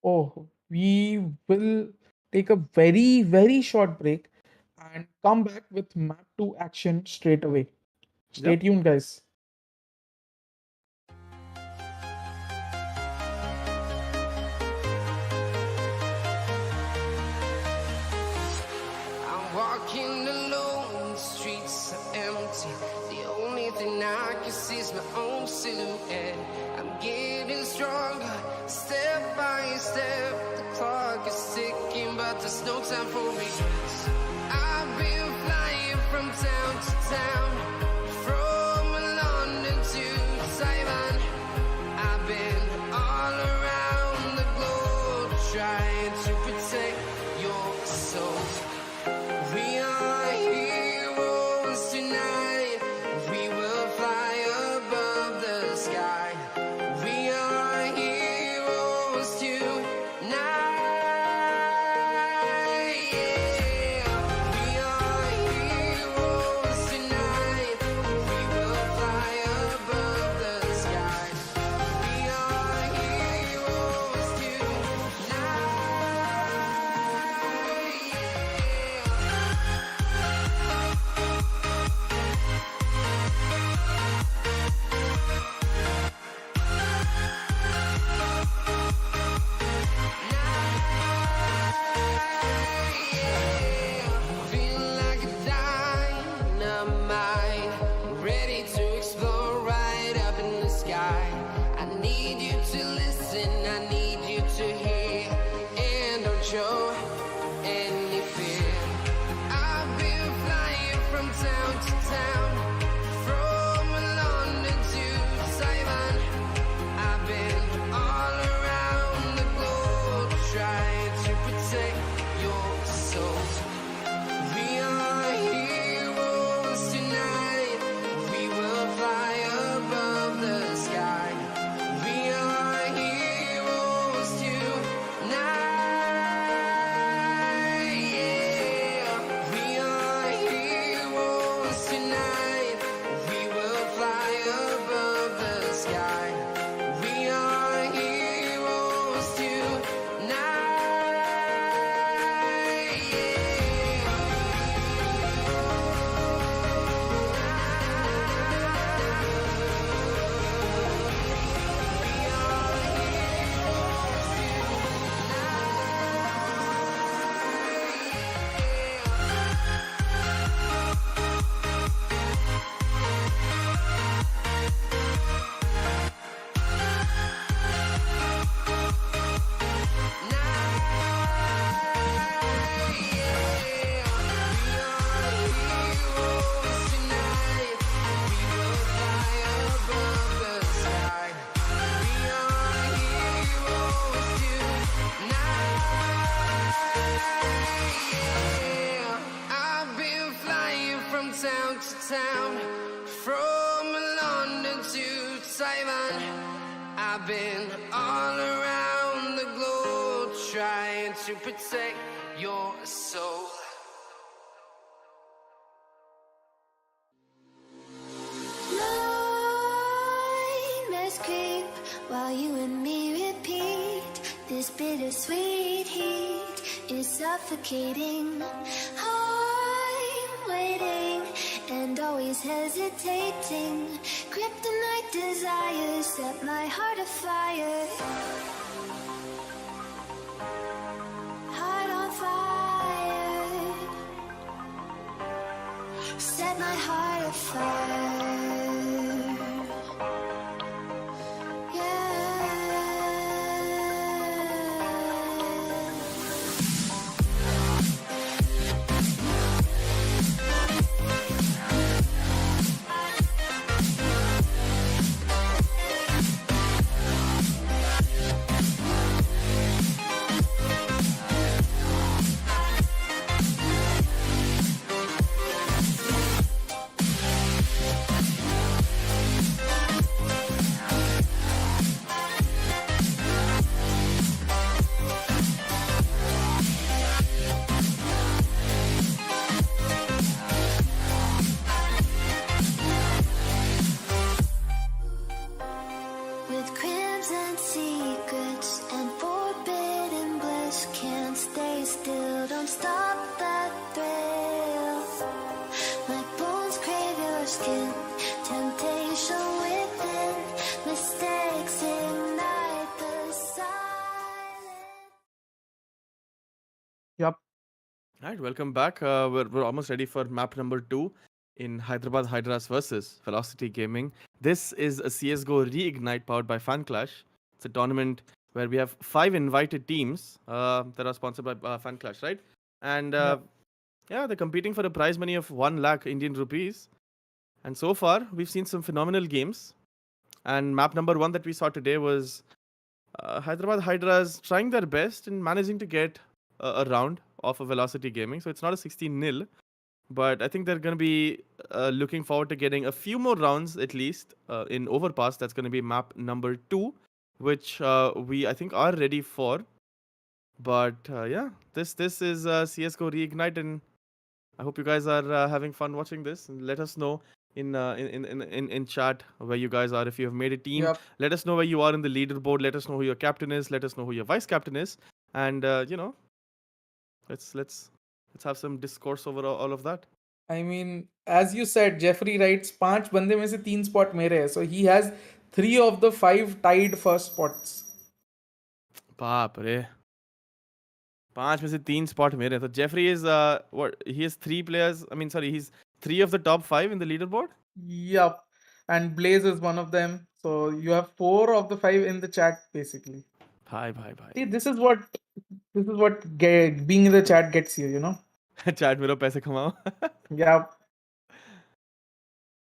oh, we will take a very short break and come back with map 2 action straight away. Stay Yep. tuned, guys. my own silhouette. I'm getting stronger, step by step. The clock is ticking, but there's no time for regrets. I've been flying from town to town, from London to Taiwan. I've been all around the globe trying to protect your soul. We are heroes tonight. We will fly above the sky. We are heroes tonight. Yeah. We are heroes tonight. We will fly above the sky. We are heroes tonight. Feel like a dynamite, ready to explore right up in the sky. I need you to listen, I need you to hear, and don't show any fear. I've been flying from town to town, from London to Taiwan. I've been all around the globe trying to protect your soul. We are heroes tonight. We will fly above the sky. We are heroes tonight. Yeah. We are heroes tonight. We will fly above the sky. We are heroes I've been flying from town to town, from London to Taiwan. I've been all around the globe trying to protect your soul. Nightmares creep while you and me repeat. This bittersweet heat is suffocating. I'm waiting and always hesitating. Kryptonite desires set my heart afire. Heart on fire. Set my heart afire. With crimson secrets and forbidden bliss, can't stay still, don't stop that thrill. My bones crave your skin, temptation within, mistakes ignite the silence. Yup. All right, welcome back. We're almost ready for map number 2. in Hyderabad Hydras versus Velocity Gaming. This is a CSGO Reignite powered by FanClash. It's a tournament where we have 5 invited teams that are sponsored by FanClash, right? And Yeah. yeah, they're competing for a prize money of 1 lakh Indian rupees. And so far, we've seen some phenomenal games. And map number 1 that we saw today was Hyderabad Hydras trying their best in managing to get a round of a Velocity Gaming. So it's not a 16-0, but I think they're going to be looking forward to getting a few more rounds at least in Overpass. That's going to be map number 2, which we I think are ready for. But yeah, this is CS:GO Reignite, and I hope you guys are having fun watching this. And let us know in chat where you guys are. If you have made a team, Yep. let us know where you are in the leaderboard. Let us know who your captain is. Let us know who your vice captain is, and let's have some discourse over all of that. I mean, as you said, Jeffrey writes 5 बंदे में से 3 spot मेरे हैं. So he has 3 of the 5 tied first spots. बाप रे 5 में से 3 spot मेरे. So Jeffrey is what he has 3 players. I mean, sorry, he's 3 of the top 5 in the leaderboard. Yup. And Blaze is one of them. So you have 4 of the 5 in the chat basically. Bye. See, this is what being in the chat gets you, you know. Chat मेरा पैसे कमाओ. Yeah.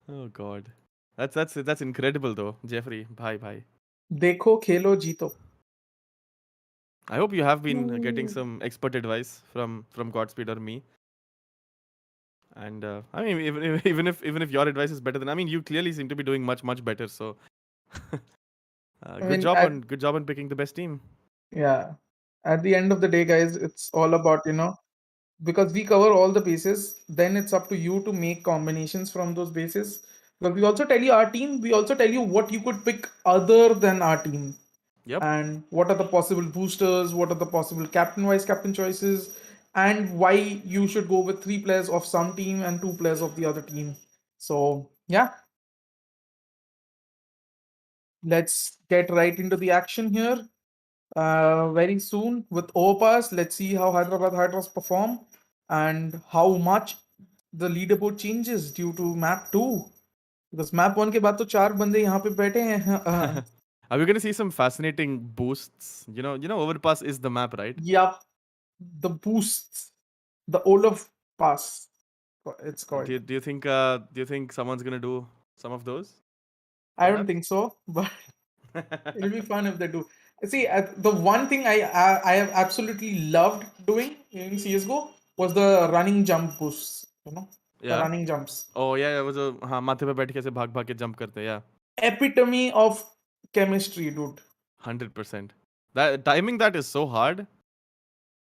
Oh God, that's incredible though, Jeffrey. Bye. देखो खेलो जीतो. I hope you have been getting some expert advice from Godspeed or me. And I mean, even if your advice is better than, I mean, you clearly seem to be doing much better. So good job on picking the best team. Yeah. At the end of the day, guys, it's all about, you know, because we cover all the bases, then it's up to you to make combinations from those bases. But we also tell you our team, we also tell you what you could pick other than our team. Yep. And what are the possible boosters, what are the possible captain vice captain choices, and why you should go with 3 players of some team and 2 players of the other team. So yeah, let's get right into the action here. Very soon with Overpass, let's see how Hyderabad Hydras perform and how much the leaderboard changes due to map 2. Because map 1 के बाद तो 4 बंदे यहाँ पे बैठे हैं. Are we going to see some fascinating boosts? You know, Overpass is the map, right? Yup. The boosts. The Olaf Pass. It's called. Do you think someone's going to do some of those? I don't think so, but it'll be fun if they do. See, the one thing I have absolutely loved doing in CSGO was the running jump boosts. You know, the Yeah. running jumps. Oh yeah, वो जो हाँ माथे पे बैठ के ऐसे भाग के jump करते हैं. Yeah. Epitome of chemistry, dude. 100%. That is so hard.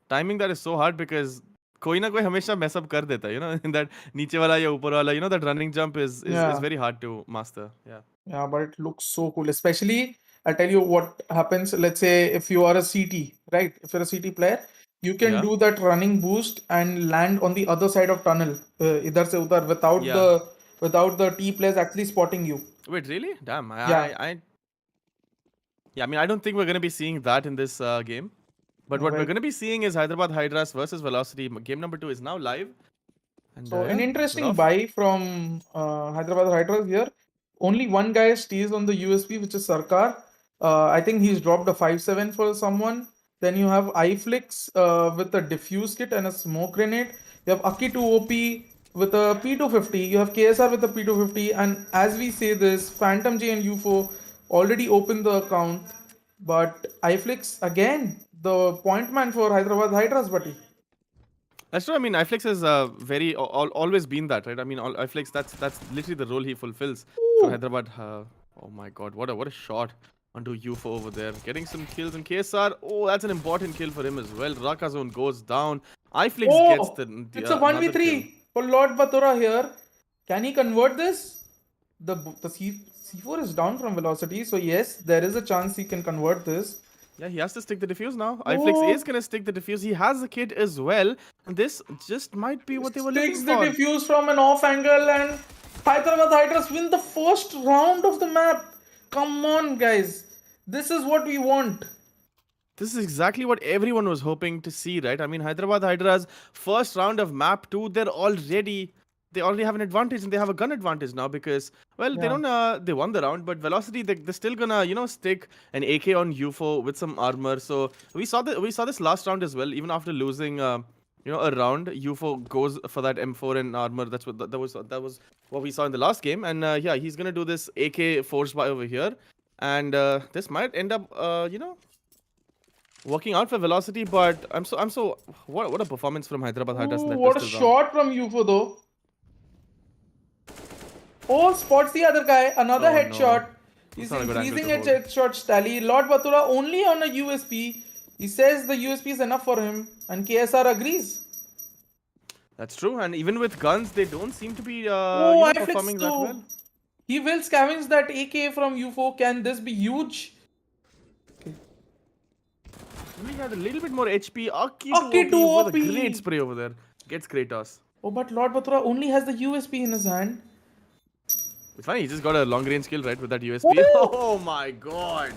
Timing that is so hard because कोई ना कोई हमेशा mess up कर देता है, you know, that नीचे वाला या ऊपर वाला, you know, that running jump is Yeah. very hard to master. Yeah. Yeah, but it looks so cool. Especially, I'll tell you what happens. Let's say if you are a CT, right? If you're a CT player, you can Yeah. do that running boost and land on the other side of tunnel, idhar se udhar, without the T players actually spotting you. Wait, really? Damn. Yeah. I mean, I don't think we're going to be seeing that in this game. But what we're Well, going to be seeing is Hyderabad Hydras versus Velocity. Game number 2 is now live. And, so an yeah, interesting rough. buy from Hyderabad Hydras here. Only one guy stays on the USP, which is Sarkar. I think he's dropped a 5-7 for someone. Then you have iFlix with a diffuse kit and a smoke grenade. You have Aki 2OP with a P250. You have KSR with a P250. And as we say this, Phantom J and UFO already opened the account. But iFlix, again, the point man for Hyderabad Hydras, buddy. That's true. I mean, iFlix has always been that, right? I mean, iFlix, that's literally the role he fulfills for Hyderabad. Oh my God, what a shot onto UFO over there, getting some kills. And KSR, oh, that's an important kill for him as well. Raka zone goes down. iFlix gets the it's a 1v3 for Lord Batura here. Can he convert this? The C4 is down from Velocity, so yes, there is a chance he can convert this. Yeah, he has to stick the defuse now. iFlix is going to stick the defuse. He has the kit as well. And this just might be what they were looking for. Sticks the defuse from an off angle and Hyderabad Hydras win the first round of the map. Come on, guys. This is what we want. This is exactly what everyone was hoping to see, right? I mean, Hyderabad Hydras, first round of map 2, they're already they already have an advantage and they have a gun advantage now because well they Yeah. don't they won the round, but Velocity they're still gonna stick an AK on UFO with some armor. So we saw this last round as well. Even after losing a round, UFO goes for that M4 and armor. That's what that was what we saw in the last game. And yeah, he's gonna do this AK force buy over here, and this might end up working out for Velocity. But I'm so what a performance from Hyderabad Hydras in Ooh, that what a pistol round. shot from UFO though. Oh, spots the other guy. Another Oh, no. headshot. He's That's not a good angle increasing to his hold. headshot tally. Lord Batura only on a USP. He says the USP is enough for him, and KSR agrees. That's true, and even with guns, they don't seem to be, Oh, I fixed performing that too. well. He will scavenge that AK from UFO. Can this be huge? Only had a little bit more HP. Aki Aki 2 OP with a OP. great spray over there. Gets Kratos. Oh, but Lord Batura only has the USP in his hand. It's funny, he just got a long range kill, right, with that USP. Ooh. Oh my god.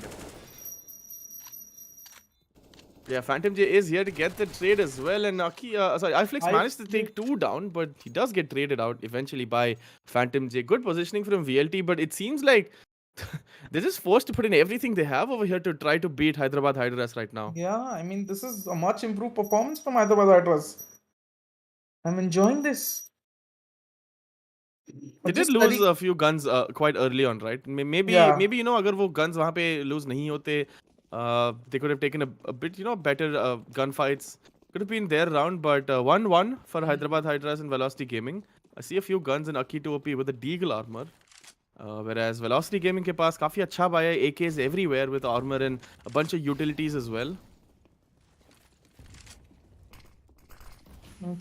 Yeah, Phantom J is here to get the trade as well, and iFlix managed to take 2 down, but he does get traded out eventually by Phantom J. Good positioning from VLT, but it seems like they're just forced to put in everything they have over here to try to beat Hyderabad Hydras right now. Yeah, I mean, this is a much improved performance from Hyderabad Hydras. I'm enjoying this. They did lose a few guns quite early on, right? Maybe अगर वो guns वहाँ पे lose नहीं होते, they could have taken a bit better gunfights. Could have been their round, but 1-1 for Hyderabad Hydras and Velocity Gaming. I see a few guns in Aki 2 OP with the Deagle armor. Whereas Velocity Gaming के पास काफी अच्छा buy है, AKs everywhere with armor and a bunch of utilities as well.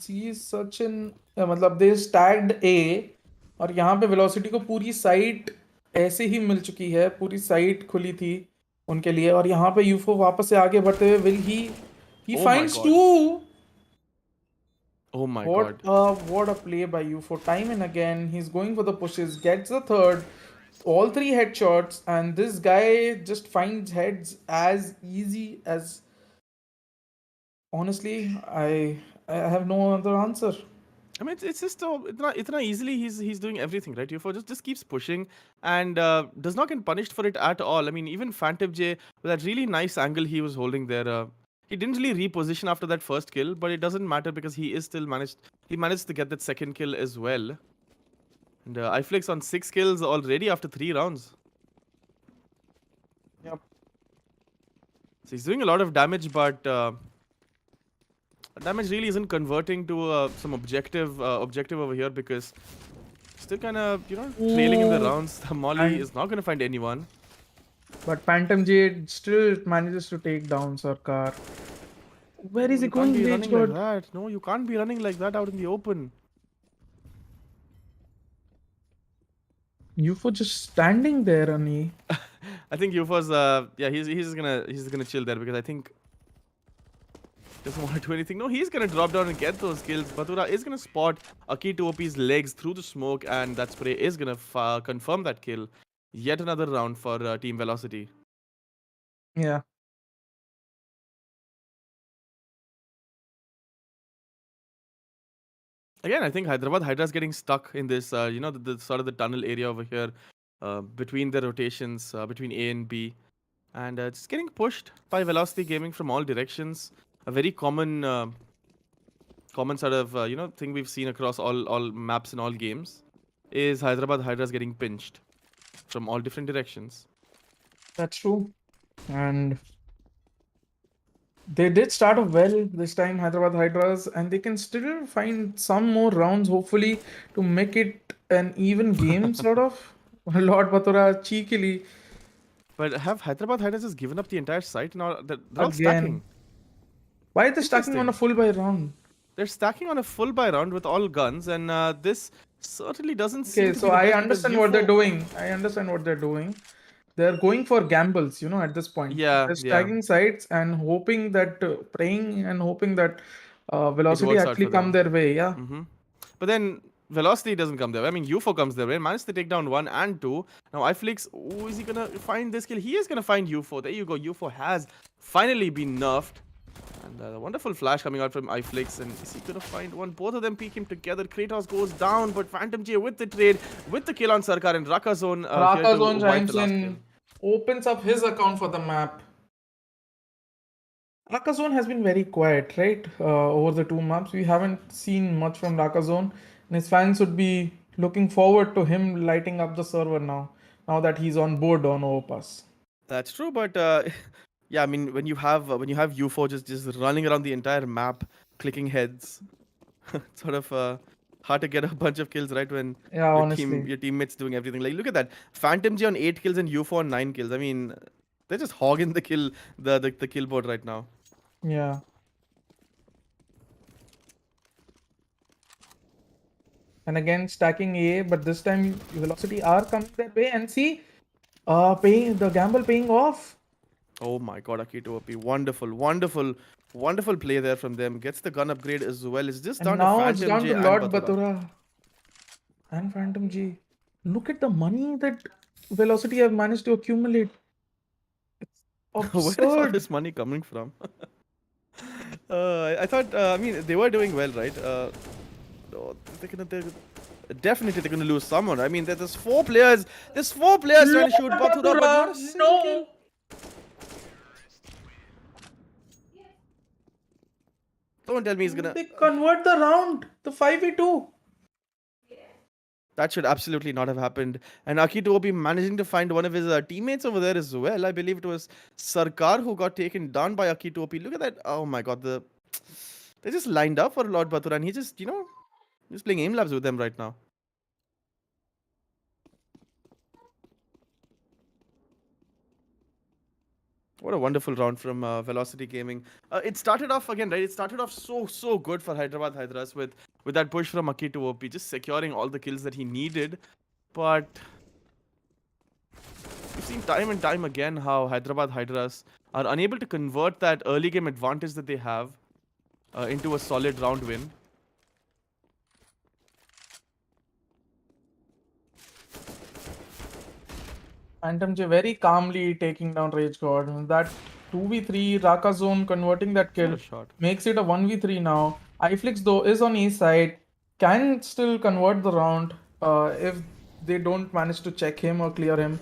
He is such an मतलब they tagged A और यहाँ पे Velocity को पूरी साइट ऐसे ही मिल चुकी है, पूरी साइट खुली थी उनके लिए, और यहाँ पे UFO वापस से आगे बढ़ते हुए will he Oh my finds God. 2. Oh my god. What a play by UFO. Time and again, he's going for the pushes, gets the third, all 3 headshots, and this guy just finds heads as easy as. Honestly, I have no other answer. I mean, it's just itna easily he's doing everything, right? UFO just keeps pushing and does not get punished for it at all. I mean, even Phantom J with that really nice angle he was holding there, he didn't really reposition after that first kill, but it doesn't matter because he managed to get that second kill as well. And iFlix on 6 kills already after 3 rounds. Yep. So he's doing a lot of damage, but damage really isn't converting to some objective over here because still kind of trailing in the rounds. The Molly is not going to find anyone. But Phantom Jade still manages to take down Sarkar. Where is he going? You can't be running like that. No, you can't be running like that out in the open. UFO just standing there, Ani. I think UFO's he's gonna chill there because I think doesn't want to do anything. No, he's gonna drop down and get those kills. Batura is gonna spot Aki 2 OP's legs through the smoke, and that spray is gonna confirm that kill. Yet another round for Team Velocity. Yeah. Again, I think Hyderabad Hydras getting stuck in this, the sort of the tunnel area over here between the rotations between A and B, and it's getting pushed by Velocity Gaming from all directions. A very common sort of thing we've seen across all maps in all games is Hyderabad Hydras getting pinched from all different directions. That's true. And they did start off well this time, Hyderabad Hydras, and they can still find some more rounds, hopefully, to make it an even game, sort of. Lord Batura cheekily. But have Hyderabad Hydras just given up the entire site now? They're all stacking. Why are they stacking on a full buy round? They're stacking on a full buy round with all guns, and this certainly doesn't seem to be so the I best understand what they're doing. They're going for gambles, at this point. Yeah, They're stacking sites and hoping that, praying and hoping that Velocity actually come their way. Yeah. But then Velocity doesn't come their way. I mean, UFO comes their way. Managed to take down 1 and 2. Now iFlix, is he gonna find this kill? He is gonna find UFO. There you go. UFO has finally been nerfed. And a wonderful flash coming out from iFlix, and is he gonna find one? Both of them peeking together. Kratos goes down, but Phantom J with the trade, with the kill on Sarkar, and Raka Zone here Raka to Zone wipe the chimes last kill. in, opens up his account for the map. Raka Zone has been very quiet, right? Over the two maps, we haven't seen much from Raka Zone, and his fans would be looking forward to him lighting up the server now. Now that he's on board on Overpass. That's true, but yeah, I mean when you have UFO just running around the entire map, clicking heads, it's sort of hard to get a bunch of kills, right? When Yeah, honestly. your teammates doing everything. Like look at that, Phantom J on 8 kills and UFO on 9 kills. I mean, they're just hogging the kill board right now. Yeah. And again stacking A, but this time Velocity are coming that way, and see, paying the gamble paying off. Oh my god, Akito OP. Wonderful play there from them. Gets the gun upgrade as well. It's just And down to now it's Phantom down J to and Lord Batura. Batura and Phantom G. Look at the money that Velocity have managed to accumulate. It's Where is all absurd. this money coming from? I thought, I mean, they were doing well, right? Oh, definitely they're gonna lose someone. I mean, there's 4 players. There's 4 players trying to shoot Batura, but not a single kill. Don't tell me he's gonna. They convert the round, the 5v2. That should absolutely not have happened. And Akito OP managing to find one of his teammates over there as well. I believe it was Sarkar who got taken down by Akito OP. Look at that. Oh my god. They just lined up for Lord Batura, and he just, just playing aim labs with them right now. What a wonderful round from Velocity Gaming. It started off again, right? It started off so good for Hyderabad Hydras with that push from Akito OP, just securing all the kills that he needed. But we've seen time and time again how Hyderabad Hydras are unable to convert that early game advantage that they have into a solid round win. Phantom J very calmly taking down Rage God. And that 2v3 Raka Zone converting that kill What a shot. makes it a 1v3 now. iFlix though is on A side, can still convert the round if they don't manage to check him or clear him.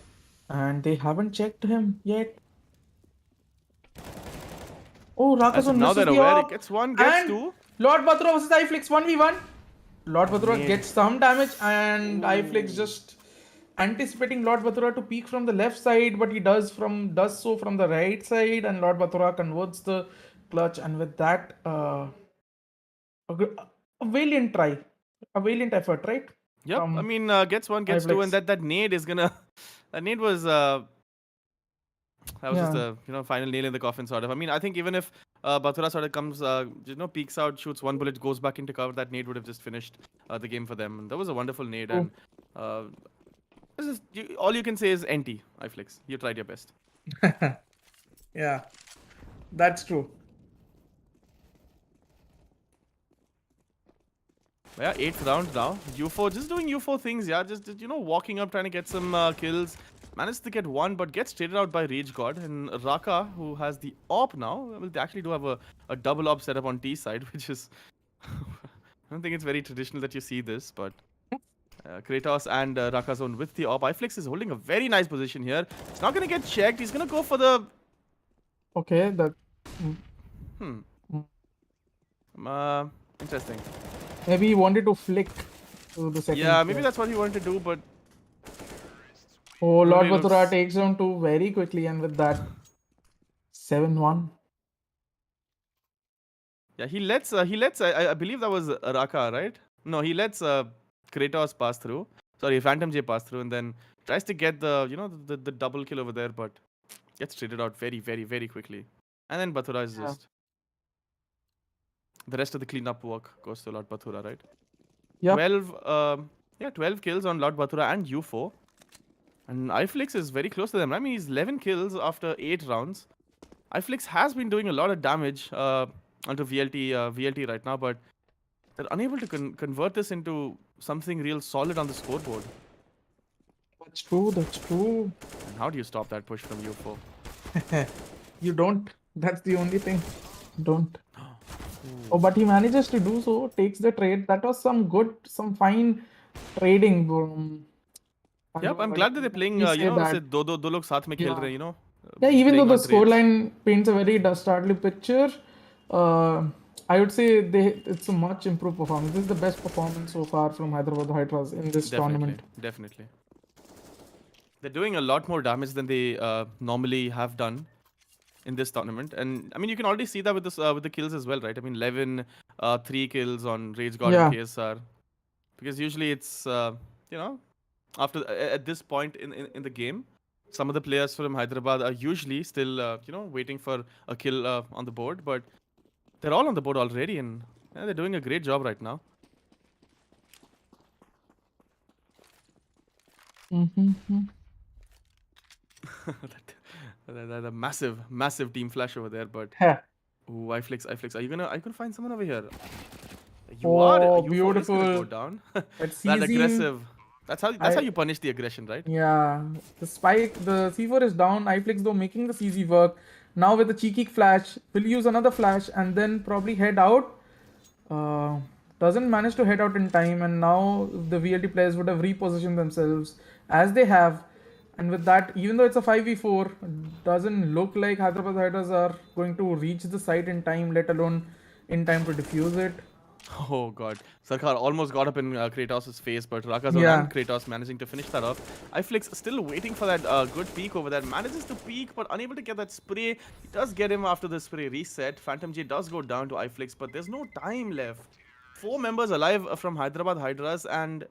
And they haven't checked him yet. Oh, Raka As of Zone now misses they're the aware, op. it gets one, gets And two. Lord Batura versus iFlix 1v1. Lord Batura Man. gets some damage, and iFlix just anticipating Lord Batura to peek from the left side, but he does so from the right side, and Lord Batura converts the clutch. And with that, a valiant try, a valiant effort, right? Yep, I mean, gets one, gets two, and that nade is gonna. That nade was that was just the final nail in the coffin sort of. I mean, I think even if Batura sort of comes, peeks out, shoots one bullet, goes back into cover, that nade would have just finished the game for them. And that was a wonderful nade. And all you can say is NT, iFlix. You tried your best. Yeah, that's true. Yeah, 8th round now. UFO just doing UFO things. Yeah, just walking up, trying to get some kills. Managed to get one, but gets traded out by Rage God. And Raka, who has the op now, well, they actually do have a double op setup on T side, which is I don't think it's very traditional that you see this, but Kratos and Raka Zone with the op. iFlix is holding a very nice position here. It's not gonna get checked. He's gonna go for the. Okay, that. Interesting. Maybe he wanted to flick to the second. Yeah, maybe that's what he wanted to do, but. Oh, Lord Batura takes down 2 very quickly, and with that, 7-1. Yeah, he lets I believe that was Raka, right? No, he lets Kratos pass through. Sorry, Phantom J pass through, and then tries to get the the double kill over there, but gets traded out very, very, very quickly. And then Batura is just the rest of the cleanup work goes to Lord Batura, right? Yep. 12 kills on Lord Batura and U4. And iFlix is very close to them. I mean, he's 11 kills after 8 rounds. iFlix has been doing a lot of damage onto VLT right now, but they're unable to convert this into something real solid on the scoreboard. That's true, that's true. And how do you stop that push from U4? You don't. That's the only thing. Don't. Oh, but he manages to do so, takes the trade. That was some fine trading from Yep, I'm Hyderabad. glad that they're playing, We say that. से दो लोग साथ में खेल Yeah. रहे हैं, Yeah, even though playing the on trades. scoreline paints a very dastardly picture, I would say it's a much improved performance. This is the best performance so far from Hyderabad Hydras in this tournament. Definitely. They're doing a lot more damage than they normally have done in this tournament, and I mean you can already see that with the kills as well, right? I mean 11, 3 kills on Rage God and Yeah. KSR, because usually it's you know after at this point in the game, some of the players from Hyderabad are usually still waiting for a kill on the board, but they're all on the board already, and they're doing a great job right now. Mm-hmm. that massive team flash over there, but ooh, iFlix, are you gonna find someone over here? You are. Oh, UFO is gonna go beautiful. down. That That CZ, aggressive. That's how you punish the aggression, right? yeah, the spike, the C4 is down. iFlix though making the CZ work. Now with the cheeky flash, will use another flash and then probably head out. Uh, doesn't manage to head out in time, and now the VLT players would have repositioned themselves as they have. And with that, even though it's a 5v4, doesn't look like Hyderabad Hydras are going to reach the site in time, let alone in time to defuse it. Oh god. Sarkar almost got up in Kratos' face, but Rakazon Yeah. and Kratos managing to finish that off. iFlix still waiting for that good peek over there. Manages to peek, but unable to get that spray. He does get him after the spray reset. Phantom J does go down to iFlix, but there's no time left. 4 members alive from Hyderabad Hydras and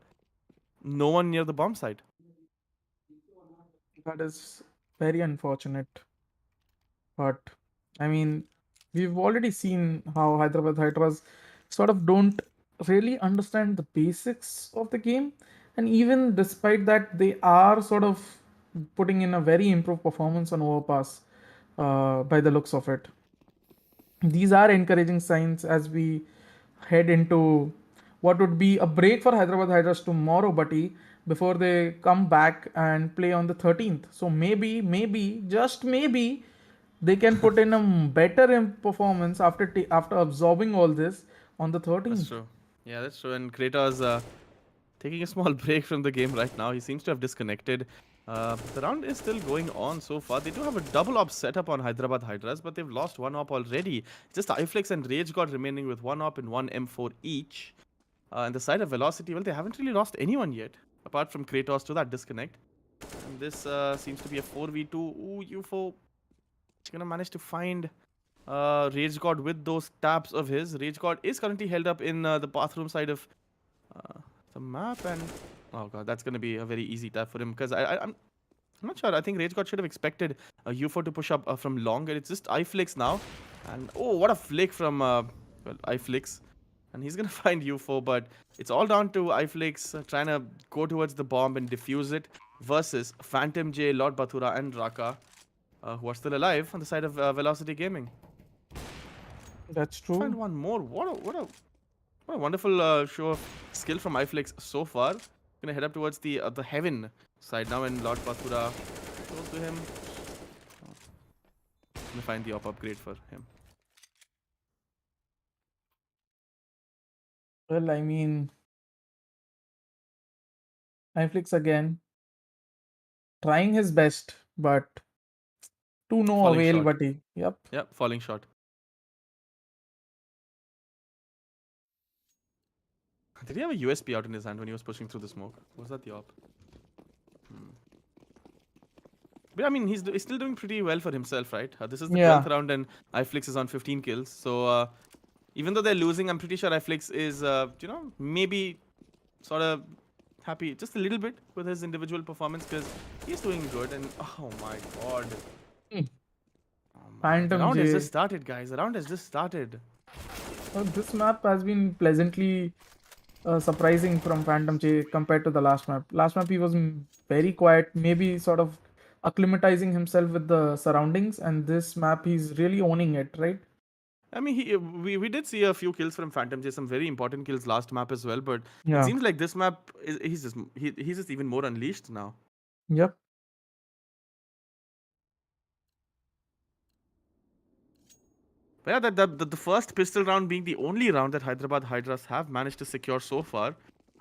no one near the bomb site. That is very unfortunate. But I mean, we've already seen how Hyderabad Hydras sort of don't really understand the basics of the game. And even despite that, they are sort of putting in a very improved performance on Overpass by the looks of it. These are encouraging signs as we head into what would be a break for Hyderabad Hydras tomorrow, Buddy, before they come back and play on the 13th. So maybe, just maybe, they can put in a better performance after absorbing all this on the 13th. That's true. Yeah, that's true. And Kratos taking a small break from the game right now. He seems to have disconnected. The round is still going on so far. They do have a double op setup on Hyderabad Hydras, but they've lost one op already. Just iFlix and Rage God remaining with one op and one M4 each. And the side of Velocity, well, they haven't really lost anyone yet, apart from Kratos to that disconnect. And this seems to be a 4v2. Ooh, UFO. He's gonna manage to find Rage God with those taps of his. Rage God is currently held up in the bathroom side of the map, and oh god, that's gonna be a very easy tap for him because I'm not sure. I think Rage God should have expected UFO to push up from long, and it's just iFlix now. And oh, what a flick from well, iFlix. And he's gonna find UFO, but it's all down to iFlix trying to go towards the bomb and defuse it versus Phantom J, Lord Bathura, and Raka, who are still alive on the side of Velocity Gaming. That's true. Find one more. What a wonderful show of skill from iFlix so far. Gonna head up towards the heaven side now, and Lord Bathura close to him. Gonna find the op upgrade for him. Well, I mean, iFlix again trying his best, but to no Falling avail, short. Buddy. Yep. Yep, falling short. Did he have a USP out in his hand when he was pushing through the smoke? Was that the op? But I mean, he's still doing pretty well for himself, right? This is the 12th round, and iFlix is on 15 kills. So even though they're losing, I'm pretty sure iFlix is, maybe sort of happy just a little bit with his individual performance because he's doing good. And oh my god. Hmm. Oh my, the Phantom round has J. just started, guys. The round has just started. This map has been pleasantly surprising from Phantom J compared to the last map. Last map he was very quiet, maybe sort of acclimatizing himself with the surroundings, and this map he's really owning it, right? I mean, we did see a few kills from Phantom J, some very important kills last map as well. But it Yeah. seems like this map he's just even more unleashed now. Yep. But yeah, the first pistol round being the only round that Hyderabad Hydras have managed to secure so far.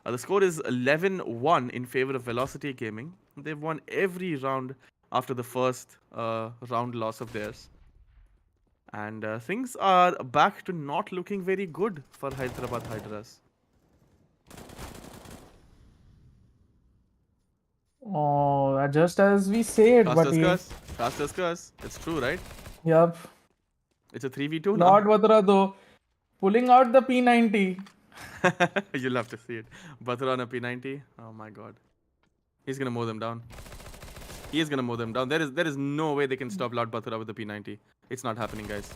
The score is 11-1 in favor of Velocity Gaming. They've won every round after the first round loss of theirs. And things are back to not looking very good for Hyderabad Hydras. Oh, just as we said, Fastest buddy. curse. Fastest curse. It's true, right? Yup. It's a 3v2 now. Lord Batra though, pulling out the P90. You'll have to see it. Batra on a P90. Oh my god. He's gonna mow them down. He is gonna mow them down. There is no way they can stop Lord Batra with the P90. It's not happening, guys.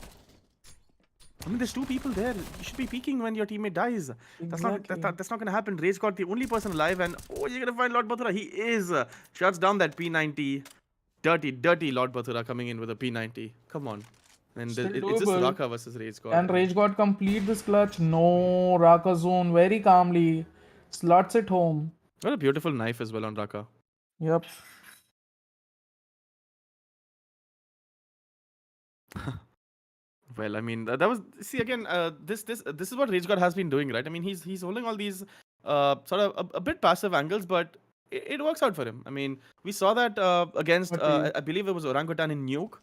I mean, there's two people there. You should be peeking when your teammate dies. Exactly. That's not gonna happen. Rage got the only person alive, and oh, you're gonna find Lord Batra. He is shuts down that P90. Dirty Lord Batra coming in with a P90. Come on. And Still it's just doable. Raka versus Rage God. And Rage God complete this clutch. No, Raka zone very calmly. Slots it home. What a beautiful knife as well on Raka. Yep. Well, I mean, that was see again. This is what Rage God has been doing, right? I mean, he's holding all these sort of a bit passive angles, but it works out for him. I mean, we saw that against I believe it was Orangutan in Nuke.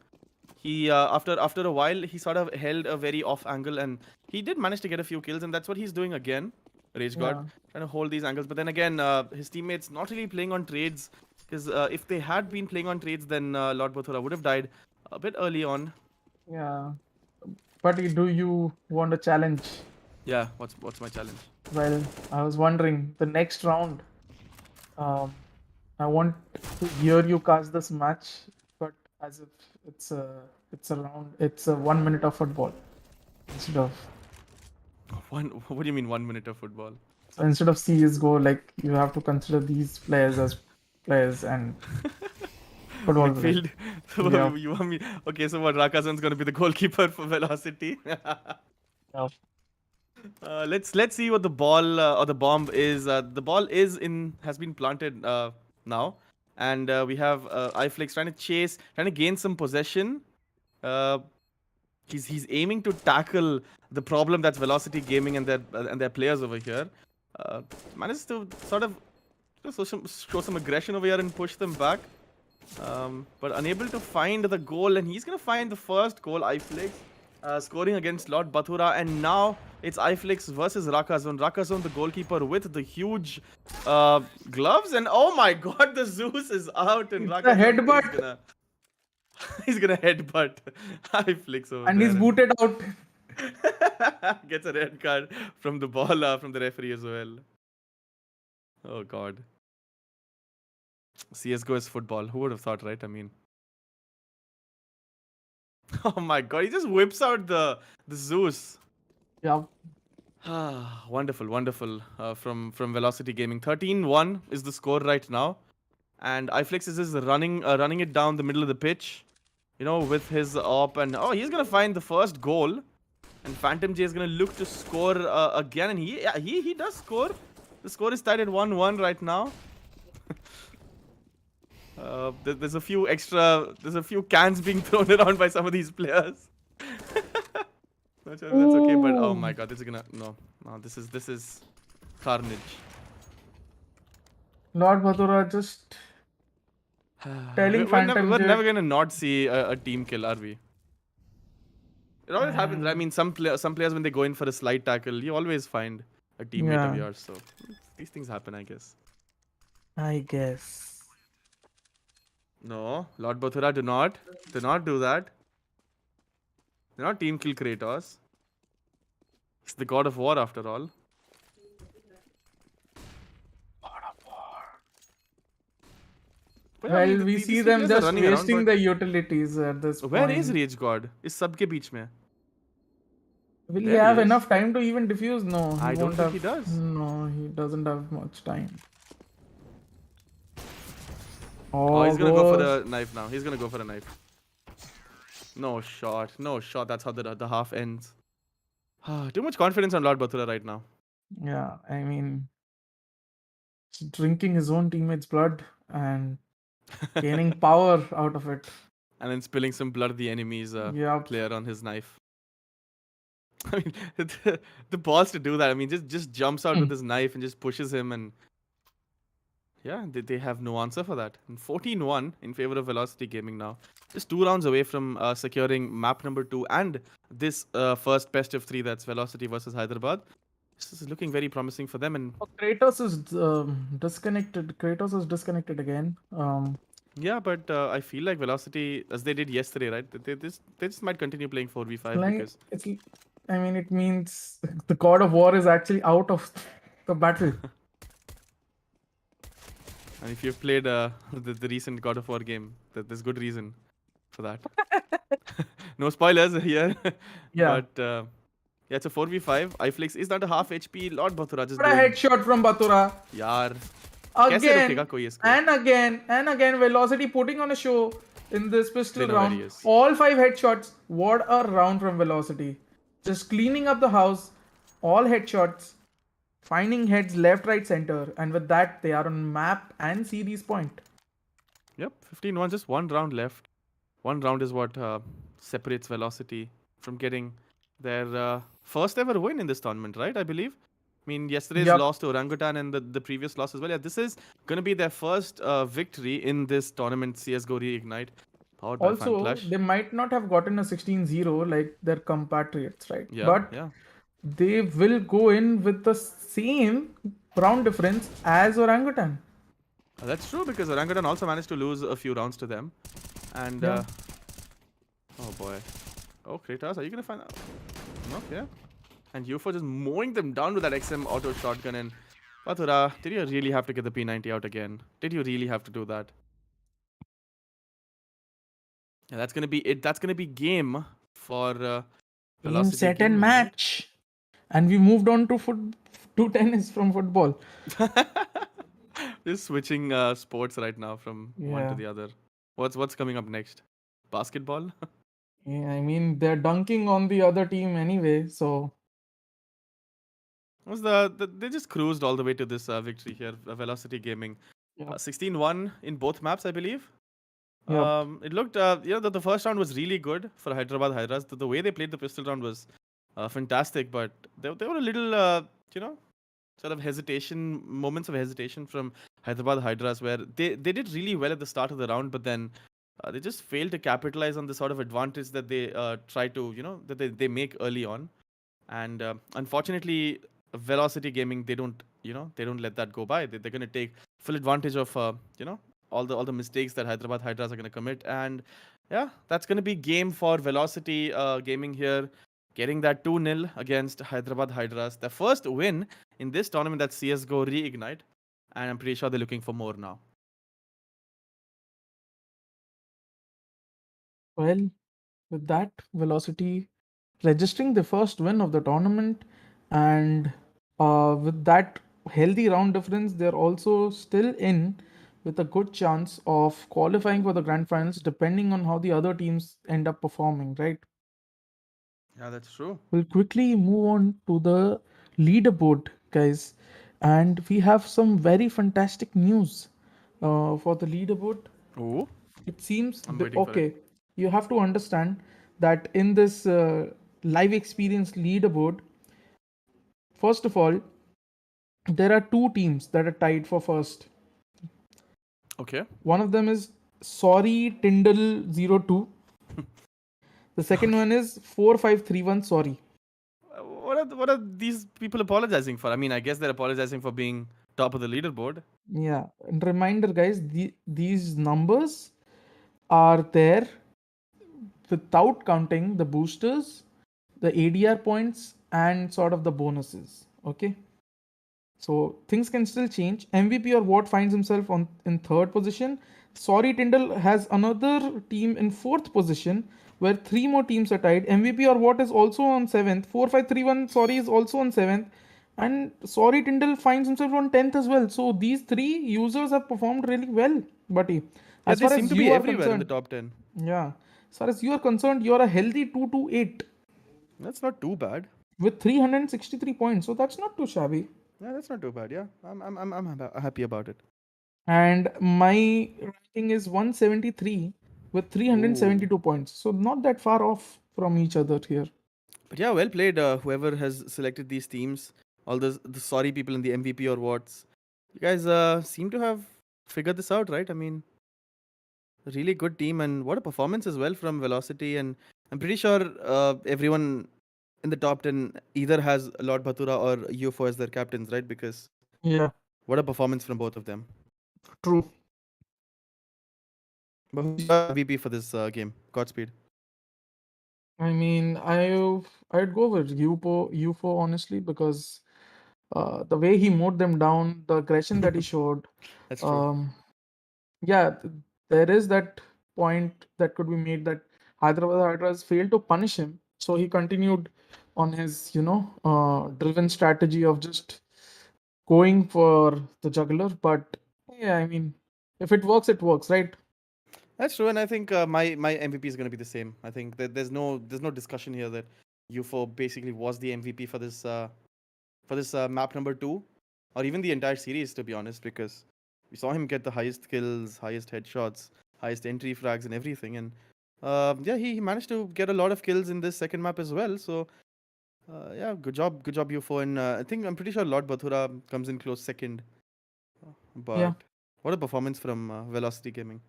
He after a while he sort of held a very off angle, and he did manage to get a few kills, and that's what he's doing again. Rage God trying to hold these angles, but then again, his teammates not really playing on trades, because if they had been playing on trades, then Lord Bothura would have died a bit early on. Yeah. But do you want a challenge? Yeah, what's my challenge? Well, I was wondering the next round. I want to hear you cast this match, but as if it's a 1 minute of football instead of What do you mean 1 minute of football? so instead of CSGO, like you have to consider these players as players and football. Midfield. So Yeah. you want me? Okay, so what? Rakazan's gonna be the goalkeeper for Velocity. Yeah. Let's see what the ball or the bomb is. The ball has been planted now, and we have iFlix trying to chase, trying to gain some possession. He's aiming to tackle the problem that's Velocity Gaming and their players over here. Manages to sort of show some aggression over here and push them back. But unable to find the goal, and he's gonna find the first goal. iFlix scoring against Lord Bathura, and now it's iFlix versus Rakazon. Rakazon, the goalkeeper, with the huge gloves, and oh my god, the Zeus is out, and It's a headbutt. he's gonna headbutt iFlix over And there, he's booted out. gets a red card from the ball from the referee as well. Oh god. CSGO is football. Who would have thought, right? I mean, oh my god, he just whips out the Zeus. Yeah. Wonderful from Velocity Gaming. 13-1 is the score right now, and iFlix is just running it down the middle of the pitch, you know, with his op, and oh, he's gonna find the first goal, and Phantom J is gonna look to score again, and he does score. The score is tied at 1-1 right now. There's a few cans being thrown around by some of these players. That's okay, but oh my god, this is gonna no, this is carnage. Lord Bathura just telling Phantom We're J. never gonna not see a team kill, are we? It always happens. I mean, some players when they go in for a slide tackle, you always find a teammate of yours. So these things happen, I guess. I guess. No, Lord Bathura, do not do that. Do not team kill Kratos. He's the god of war after all. But, I Well, mean, we these see them players are just running around, wasting but the utilities at this where point. is Rage God? Is सबके बीच में? Will he There he have is. enough time to even defuse? No, I don't won't think have. he does. No, he doesn't have much time. Oh, he's gonna go for goes- the knife now. He's gonna go for a knife. No shot. That's how the half ends. Too much confidence on Lord Bathura right now. Yeah, I mean, he's drinking his own teammates' blood and gaining power out of it. And then spilling some blood the enemy's Yup. player on his knife. I mean, the balls to do that. I mean, just jumps out Hmm. with his knife and just pushes him, and yeah, they have no answer for that. And 14-1 in favor of Velocity Gaming now. Just 2 rounds away from securing map number 2 and this first best of 3, that's Velocity versus Hyderabad. This is looking very promising for them. And Oh, Kratos is disconnected. Kratos is disconnected again. yeah, but I feel like Velocity, as they did yesterday, right? They just might continue playing 4v5 Like because it's. I mean, it means the God of War is actually out of the battle. and if you've played the recent God of War game, there's good reason for that. No spoilers here, Yeah. but yeah, it's a 4v5. iFlix is not a half HP. Lord Bathura just What a doing. headshot from Batura. यार कैसे Again रोकेगा कोई इसको? and again, Velocity putting on a show in this pistol They know where he round. is. All 5 headshots. What a round from Velocity. Just cleaning up the house. All headshots. Finding heads left, right, center. And with that, they are on map and series point. Yep, 15-1, just 1 round left. 1 round is what separates Velocity from getting their first ever win in this tournament, right? I believe. I mean, yesterday's Yup. loss to Orangutan and the previous loss as well. Yeah, this is going to be their first victory in this tournament, CSGO Reignite, powered by Also, FanClash. they might not have gotten a 16-0 like their compatriots, right? Yeah, But yeah. they will go in with the same round difference as Orangutan. That's true because Orangutan also managed to lose a few rounds to them. And, Yeah. oh boy. Oh, Kratos, are you going to find out? Okay. And UFO just mowing them down with that XM auto shotgun. And Bathura, did you really have to get the P90 out again? Did you really have to do that? Yeah, that's going to be it. That's going to be game for Game, Velocity set, and Gaming, right? match. And we moved on to tennis from football. Just switching sports right now from one to Yeah. the other. What's coming up next? Basketball? Yeah, I mean, they're dunking on the other team anyway, so Was they just cruised all the way to this victory here, Velocity Gaming. Yep. 16-1 in both maps, I believe. Yep. It looked, the first round was really good for Hyderabad Hydras. The way they played the pistol round was fantastic, but they were a little, sort of moments of hesitation from Hyderabad Hydras where they did really well at the start of the round, but then they just failed to capitalize on the sort of advantage that they try to, that they make early on. And unfortunately, Velocity Gaming, they don't let that go by. They're going to take full advantage of, all the mistakes that Hyderabad Hydras are going to commit. And yeah, that's going to be game for Velocity Gaming here, getting that 2-0 against Hyderabad Hydras. Their first win in this tournament, that's CSGO Reignite. And I'm pretty sure they're looking for more now. well, with that, Velocity registering the first win of the tournament, and with that healthy round difference, they're also still in with a good chance of qualifying for the grand finals, depending on how the other teams end up performing, right? Yeah, that's true. We'll quickly move on to the leaderboard, guys, and we have some very fantastic news for the leaderboard. Oh, It seems I'm waiting for it. okay. You have to understand that in this live experience leaderboard, first of all, there are two teams that are tied for first. Okay. One of them is Sorry Tyndall 02. The second one is 4531 Sorry. What are these people apologizing for? I mean, I guess they're apologizing for being top of the leaderboard. Yeah. And reminder, guys, these numbers are there without counting the boosters, the ADR points, and sort of the bonuses. Okay. So things can still change. MVP or what finds himself in third position. Sorry Tyndall has another team in fourth position where three more teams are tied. MVP or what is also on seventh. 4531 Sorry is also on seventh. And Sorry Tyndall finds himself on 10th as well. So these three users have performed really well, Buddy. Yeah, As they far seem as to you be are everywhere in the concerned, top 10. yeah. As far as you are concerned, you're a healthy 228 That's not too bad. with 363 points. So that's not too shabby. Yeah, that's not too bad. Yeah, I'm happy about it. And my ranking is 173 with 372 points. So not that far off from each other here. But yeah, well played. Whoever has selected these teams, all the sorry people in the MVP or what's, you guys seem to have figured this out, right? I mean, really good team, and what a performance as well from Velocity. And I'm pretty sure everyone in the top 10 either has Lord Batura or UFO as their captains, right? Because Yeah, what a performance from both of them. true. But who's your MVP for this game? Godspeed. I mean, I'd go with UFO honestly because the way he mowed them down, the aggression that he showed, That's true. um, yeah, there is that point that could be made that Hyderabad Hydras failed to punish him, so he continued on his, driven strategy of just going for the juggler. But yeah, I mean, if it works, right? That's true, and I think my MVP is going to be the same. I think that there's no discussion here that UFO basically was the MVP for this map number 2, or even the entire series, to be honest, because we saw him get the highest kills, highest headshots, highest entry frags, and everything. And yeah, he managed to get a lot of kills in this second map as well. So yeah, good job, UFO. And I'm pretty sure Lord Bathura comes in close second. Yeah, But what a performance from Velocity Gaming.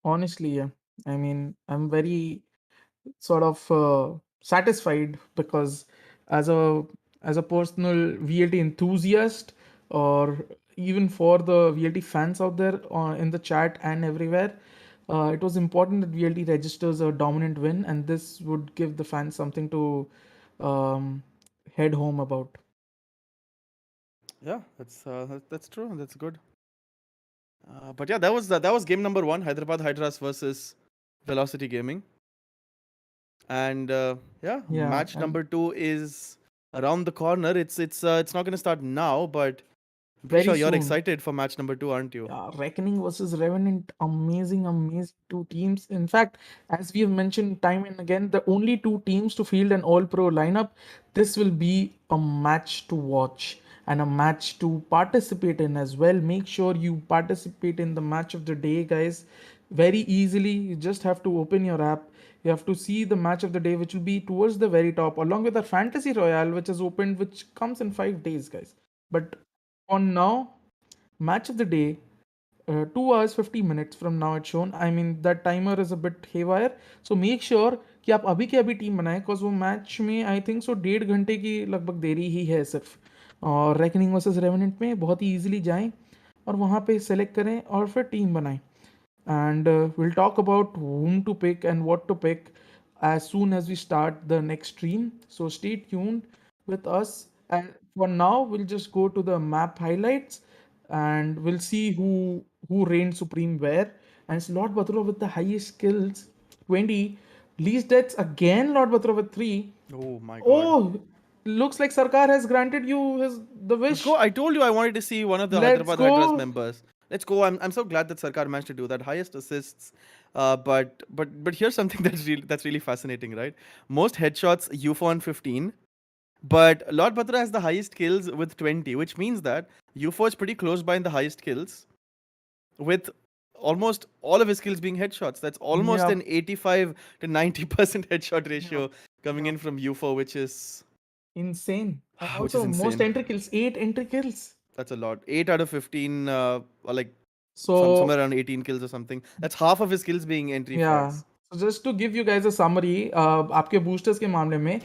honestly, yeah. I mean, I'm very sort of satisfied because as a personal VLT enthusiast, or even for the VLT fans out there in the chat and everywhere, it was important that VLT registers a dominant win, and this would give the fans something to um, head home about. Yeah, that's true. That's good. But yeah, that was game number 1, Hyderabad Hydras versus Velocity Gaming. And yeah, Yeah, match and number 2 is around the corner. It's not going to start now, but I'm pretty very sure you're soon. excited for match number 2, aren't you? Yeah, Reckoning versus Revenant, amazing, amazing two teams. In fact, as we have mentioned time and again, the only two teams to field an all pro lineup, this will be a match to watch and a match to participate in as well. Make sure you participate in the match of the day, guys. Very easily, you just have to open your app. You have to see the match of the day, which will be towards the very top, along with the Fantasy Royale, which is opened, which comes in 5 days, guys. But on now, match of the day, 2 hours 50 minutes from now it's shown. I mean that timer is a bit haywire, so make sure कि आप अभी के अभी team बनाएं, cause वो match में I think so 1.5 घंटे की लगभग देरी ही है सिर्फ. और रेकनिंग वर्सेस रेवेनेंट में बहुत ही ईजिली जाएं और वहाँ पे सेलेक्ट करें और फिर टीम बनाएं. And we'll talk about whom to pick and what to pick as soon as we start the next stream. So stay tuned with us. And for now, we'll just go to the map highlights and we'll see who reigned supreme where. And it's Lord Bathura with the highest kills, 20. Least deaths again, Lord Bathura with 3. Oh my god. Oh, looks like Sarkar has granted you the Let's go. wish. I told you I wanted to see one of the Let's Hyderabad Hydras go. members. Let's go. I'm so glad that Sarkar managed to do that. Highest assists. But here's something that's really fascinating, right? Most headshots UFO on 15, but Lord Batra has the highest kills with 20, which means that UFO is pretty close by in the highest kills, with almost all of his kills being headshots. That's almost Yeah, an 85 to 90% headshot yeah, ratio coming yeah. in from UFO, which is Insane. And which is also most insane. entry kills, 8 entry kills. That's a lot. 8 out of 15, or like So somewhere around 18 kills or something. That's half of his kills being entry yeah. frags. So just to give you guys a summary, आपके boosters के मामले में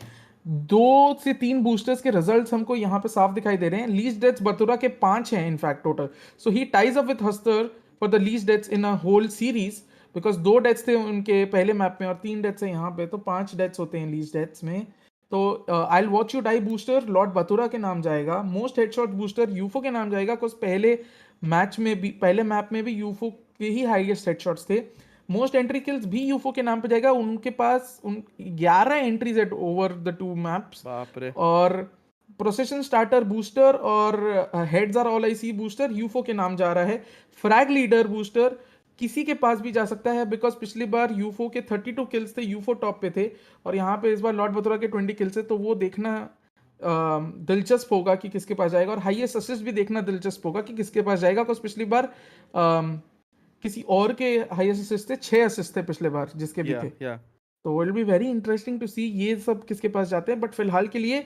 2 से 3 boosters के results हमको यहाँ पे साफ दिखाई दे रहे हैं. लीस्ट डेथ्स बतुरा के 5 हैं in fact total. So he ties up with Haster for the least deaths in a whole series, because 2 deaths थे उनके पहले मैप में और 3 डेथ्स हैं यहाँ पे, तो 5 डेथ्स होते हैं लीस्ट डेथ्स में. तो I watch you die booster Lord Batura के नाम जाएगा. मोस्ट हेडशॉट बूस्टर यूफो के नाम जाएगा, बिकॉज पहले मैप में भी यूफो के ही हाईएस्ट हेडशॉट्स थे. मोस्ट एंट्री किल्स भी यूफो के नाम पे जाएगा. उनके पास 11 entries at over the 2 maps. बाप रे. और प्रोसेशन स्टार्टर बूस्टर और heads are all I see booster UFO के नाम जा रहा है. फ्रैग लीडर बूस्टर किसी के पास भी जा सकता है, बिकॉज पिछली बार यूफो के 32 किल्स थे, यूफो टॉप पे थे, और यहाँ पे इस बार लॉर्ड बतुरा के 20 किल्स है. तो वो देखना दिलचस्प होगा कि किसके पास जाएगा, और हाईएस्ट असिस्ट भी देखना दिलचस्प होगा कि किसके पास जाएगा, बिकॉज पिछली बार किसी और के हाईएस्ट असिस्ट थे, 6 असिस्ट थे पिछले बार जिसके भी थे. Yeah. तो it will be very interesting to see ये सब किसके पास जाते हैं, बट फिलहाल के लिए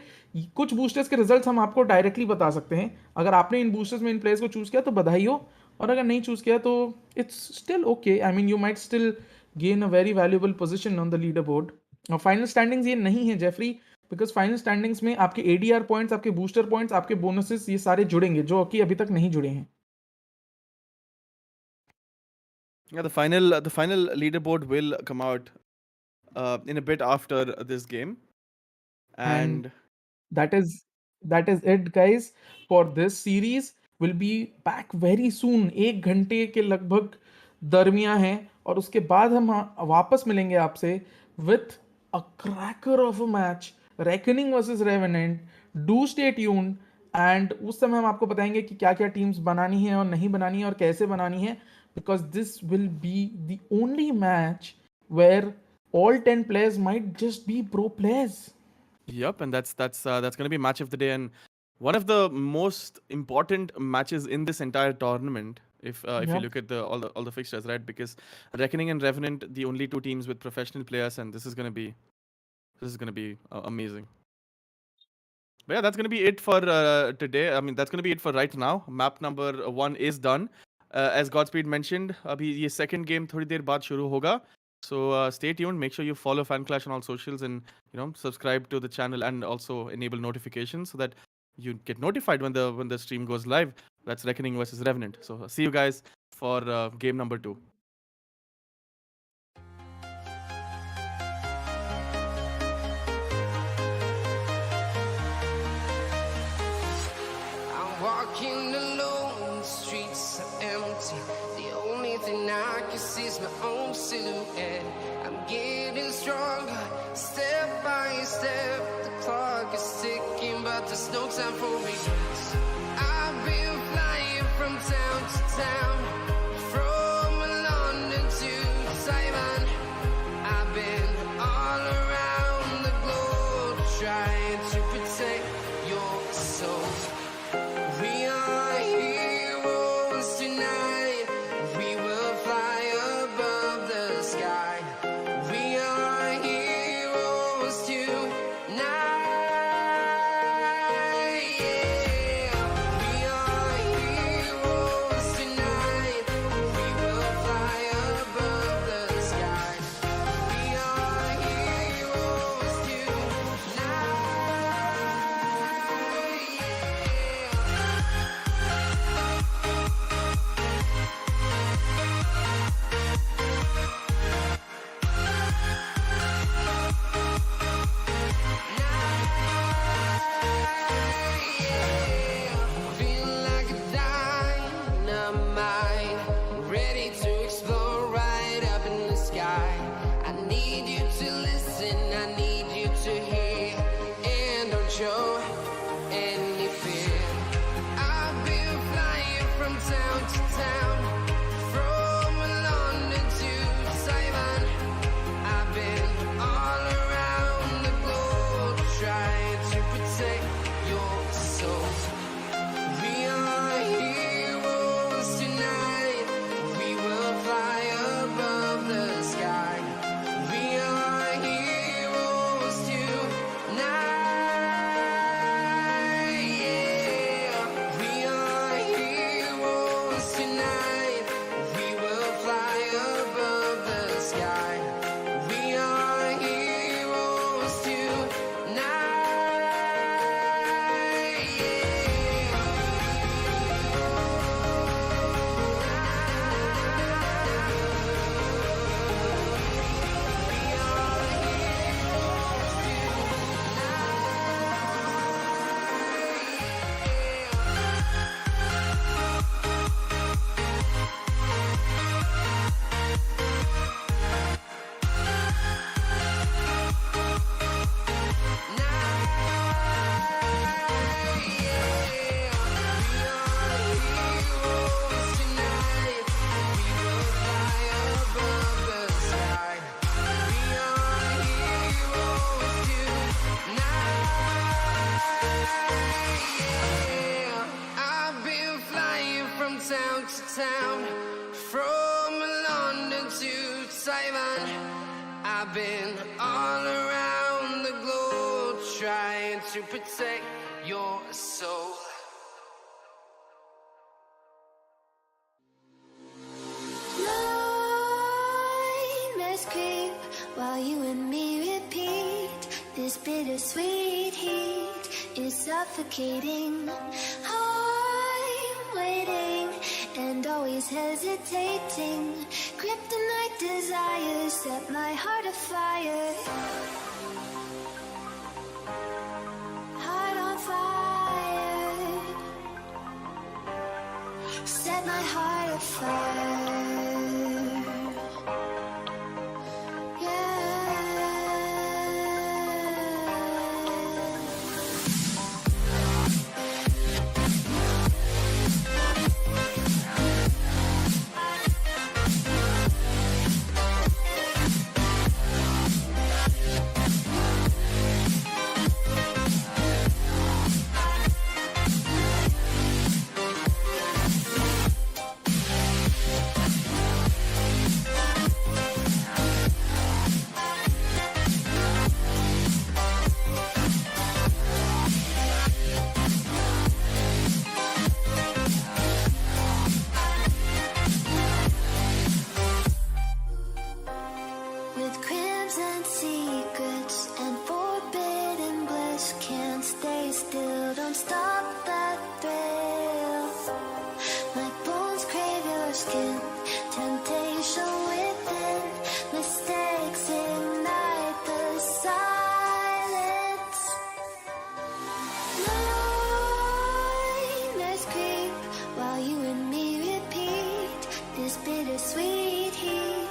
कुछ बूस्टर्स के रिजल्ट्स हम आपको डायरेक्टली बता सकते हैं। अगर आपने इन बूस्टर्स में इन प्लेयर्स को चूज किया तो बधाई हो, और अगर नहीं चूज किया तो it's still okay. I mean you might still gain a very valuable position on the leader board. और फाइनल स्टैंडिंग्स ये नहीं है जेफरी, बिकॉज फाइनल स्टैंडिंग्स में आपके एडीआर पॉइंट्स, आपके बूस्टर पॉइंट्स, आपके बोनसेस ये सारे जुड़ेंगे जो कि अभी तक नहीं जुड़े हैं। Yeah, the final leaderboard will come out in a bit after this game, And and that is it guys for this series. Will be back very soon। 1 घंटे के लगभग दरमिया है, और उसके बाद हम वापस मिलेंगे आपसे with a cracker of a match, reckoning versus revenant. Do stay tuned, and उस समय हम आपको बताएंगे कि क्या क्या टीम्स बनानी है और नहीं बनानी है और कैसे बनानी है, because this will be the only match where all 10 players might just be pro players. yep, and that's going to be match of the day and one of the most important matches in this entire tournament. If you Yep. look at all the fixtures, right? Because Reckoning and Revenant, the only two teams with professional players, and this is going to be amazing. But yeah, that's going to be it for today. I mean, that's going to be it for right now. Map number 1 is done. As Godspeed mentioned, abhi ye second game थोड़ी देर बाद शुरू होगा. So stay tuned. Make sure you follow FanClash on all socials and subscribe to the channel and also enable notifications so that you get notified when the stream goes live. That's Reckoning versus Revenant. So see you guys for game number 2. I'm walking alone, the streets are empty. The only thing I can see is my own silhouette. I'm getting stronger, step by step. The clock is ticking, but there's no time for regrets. I've been flying from town to town, from London to Taiwan. I've been all around the globe trying to protect your soul. We are heroes tonight. We will fly above the sky. We are heroes tonight. Yeah. We are heroes tonight. We will fly above the sky. We are heroes tonight. Feel like a dynamite, ready to explode right up in the sky. I need you to listen, I need you to hear, and don't show any fear. I've been flying from town to town, from London to Taiwan. I've been all around the globe trying to protect your soul. We are heroes tonight. We will fly above the sky. We are heroes tonight. Yeah. We are heroes tonight. We will fly above the sky. We are heroes tonight. I've been flying from town to town, from London to Taiwan. I've I've been all around the globe trying to protect your soul. Nightmares creep while you and me repeat. This bittersweet heat is suffocating. I'm waiting and always hesitating. Kryptonite desires set my heart afire. Heart on fire. Set my heart afire. With crimson secrets and forbidden bliss, can't stay still, don't stop that thrill. My bones crave your skin, temptation within, mistakes ignite the silence. Nightmares creep while you and me repeat. This bittersweet heat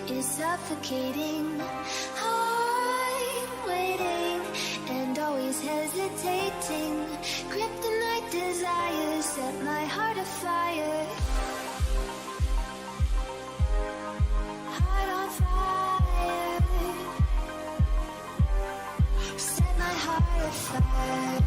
is suffocating. I'm waiting and always hesitating. Kryptonite desires set my heart afire. Heart on fire. Set my heart afire.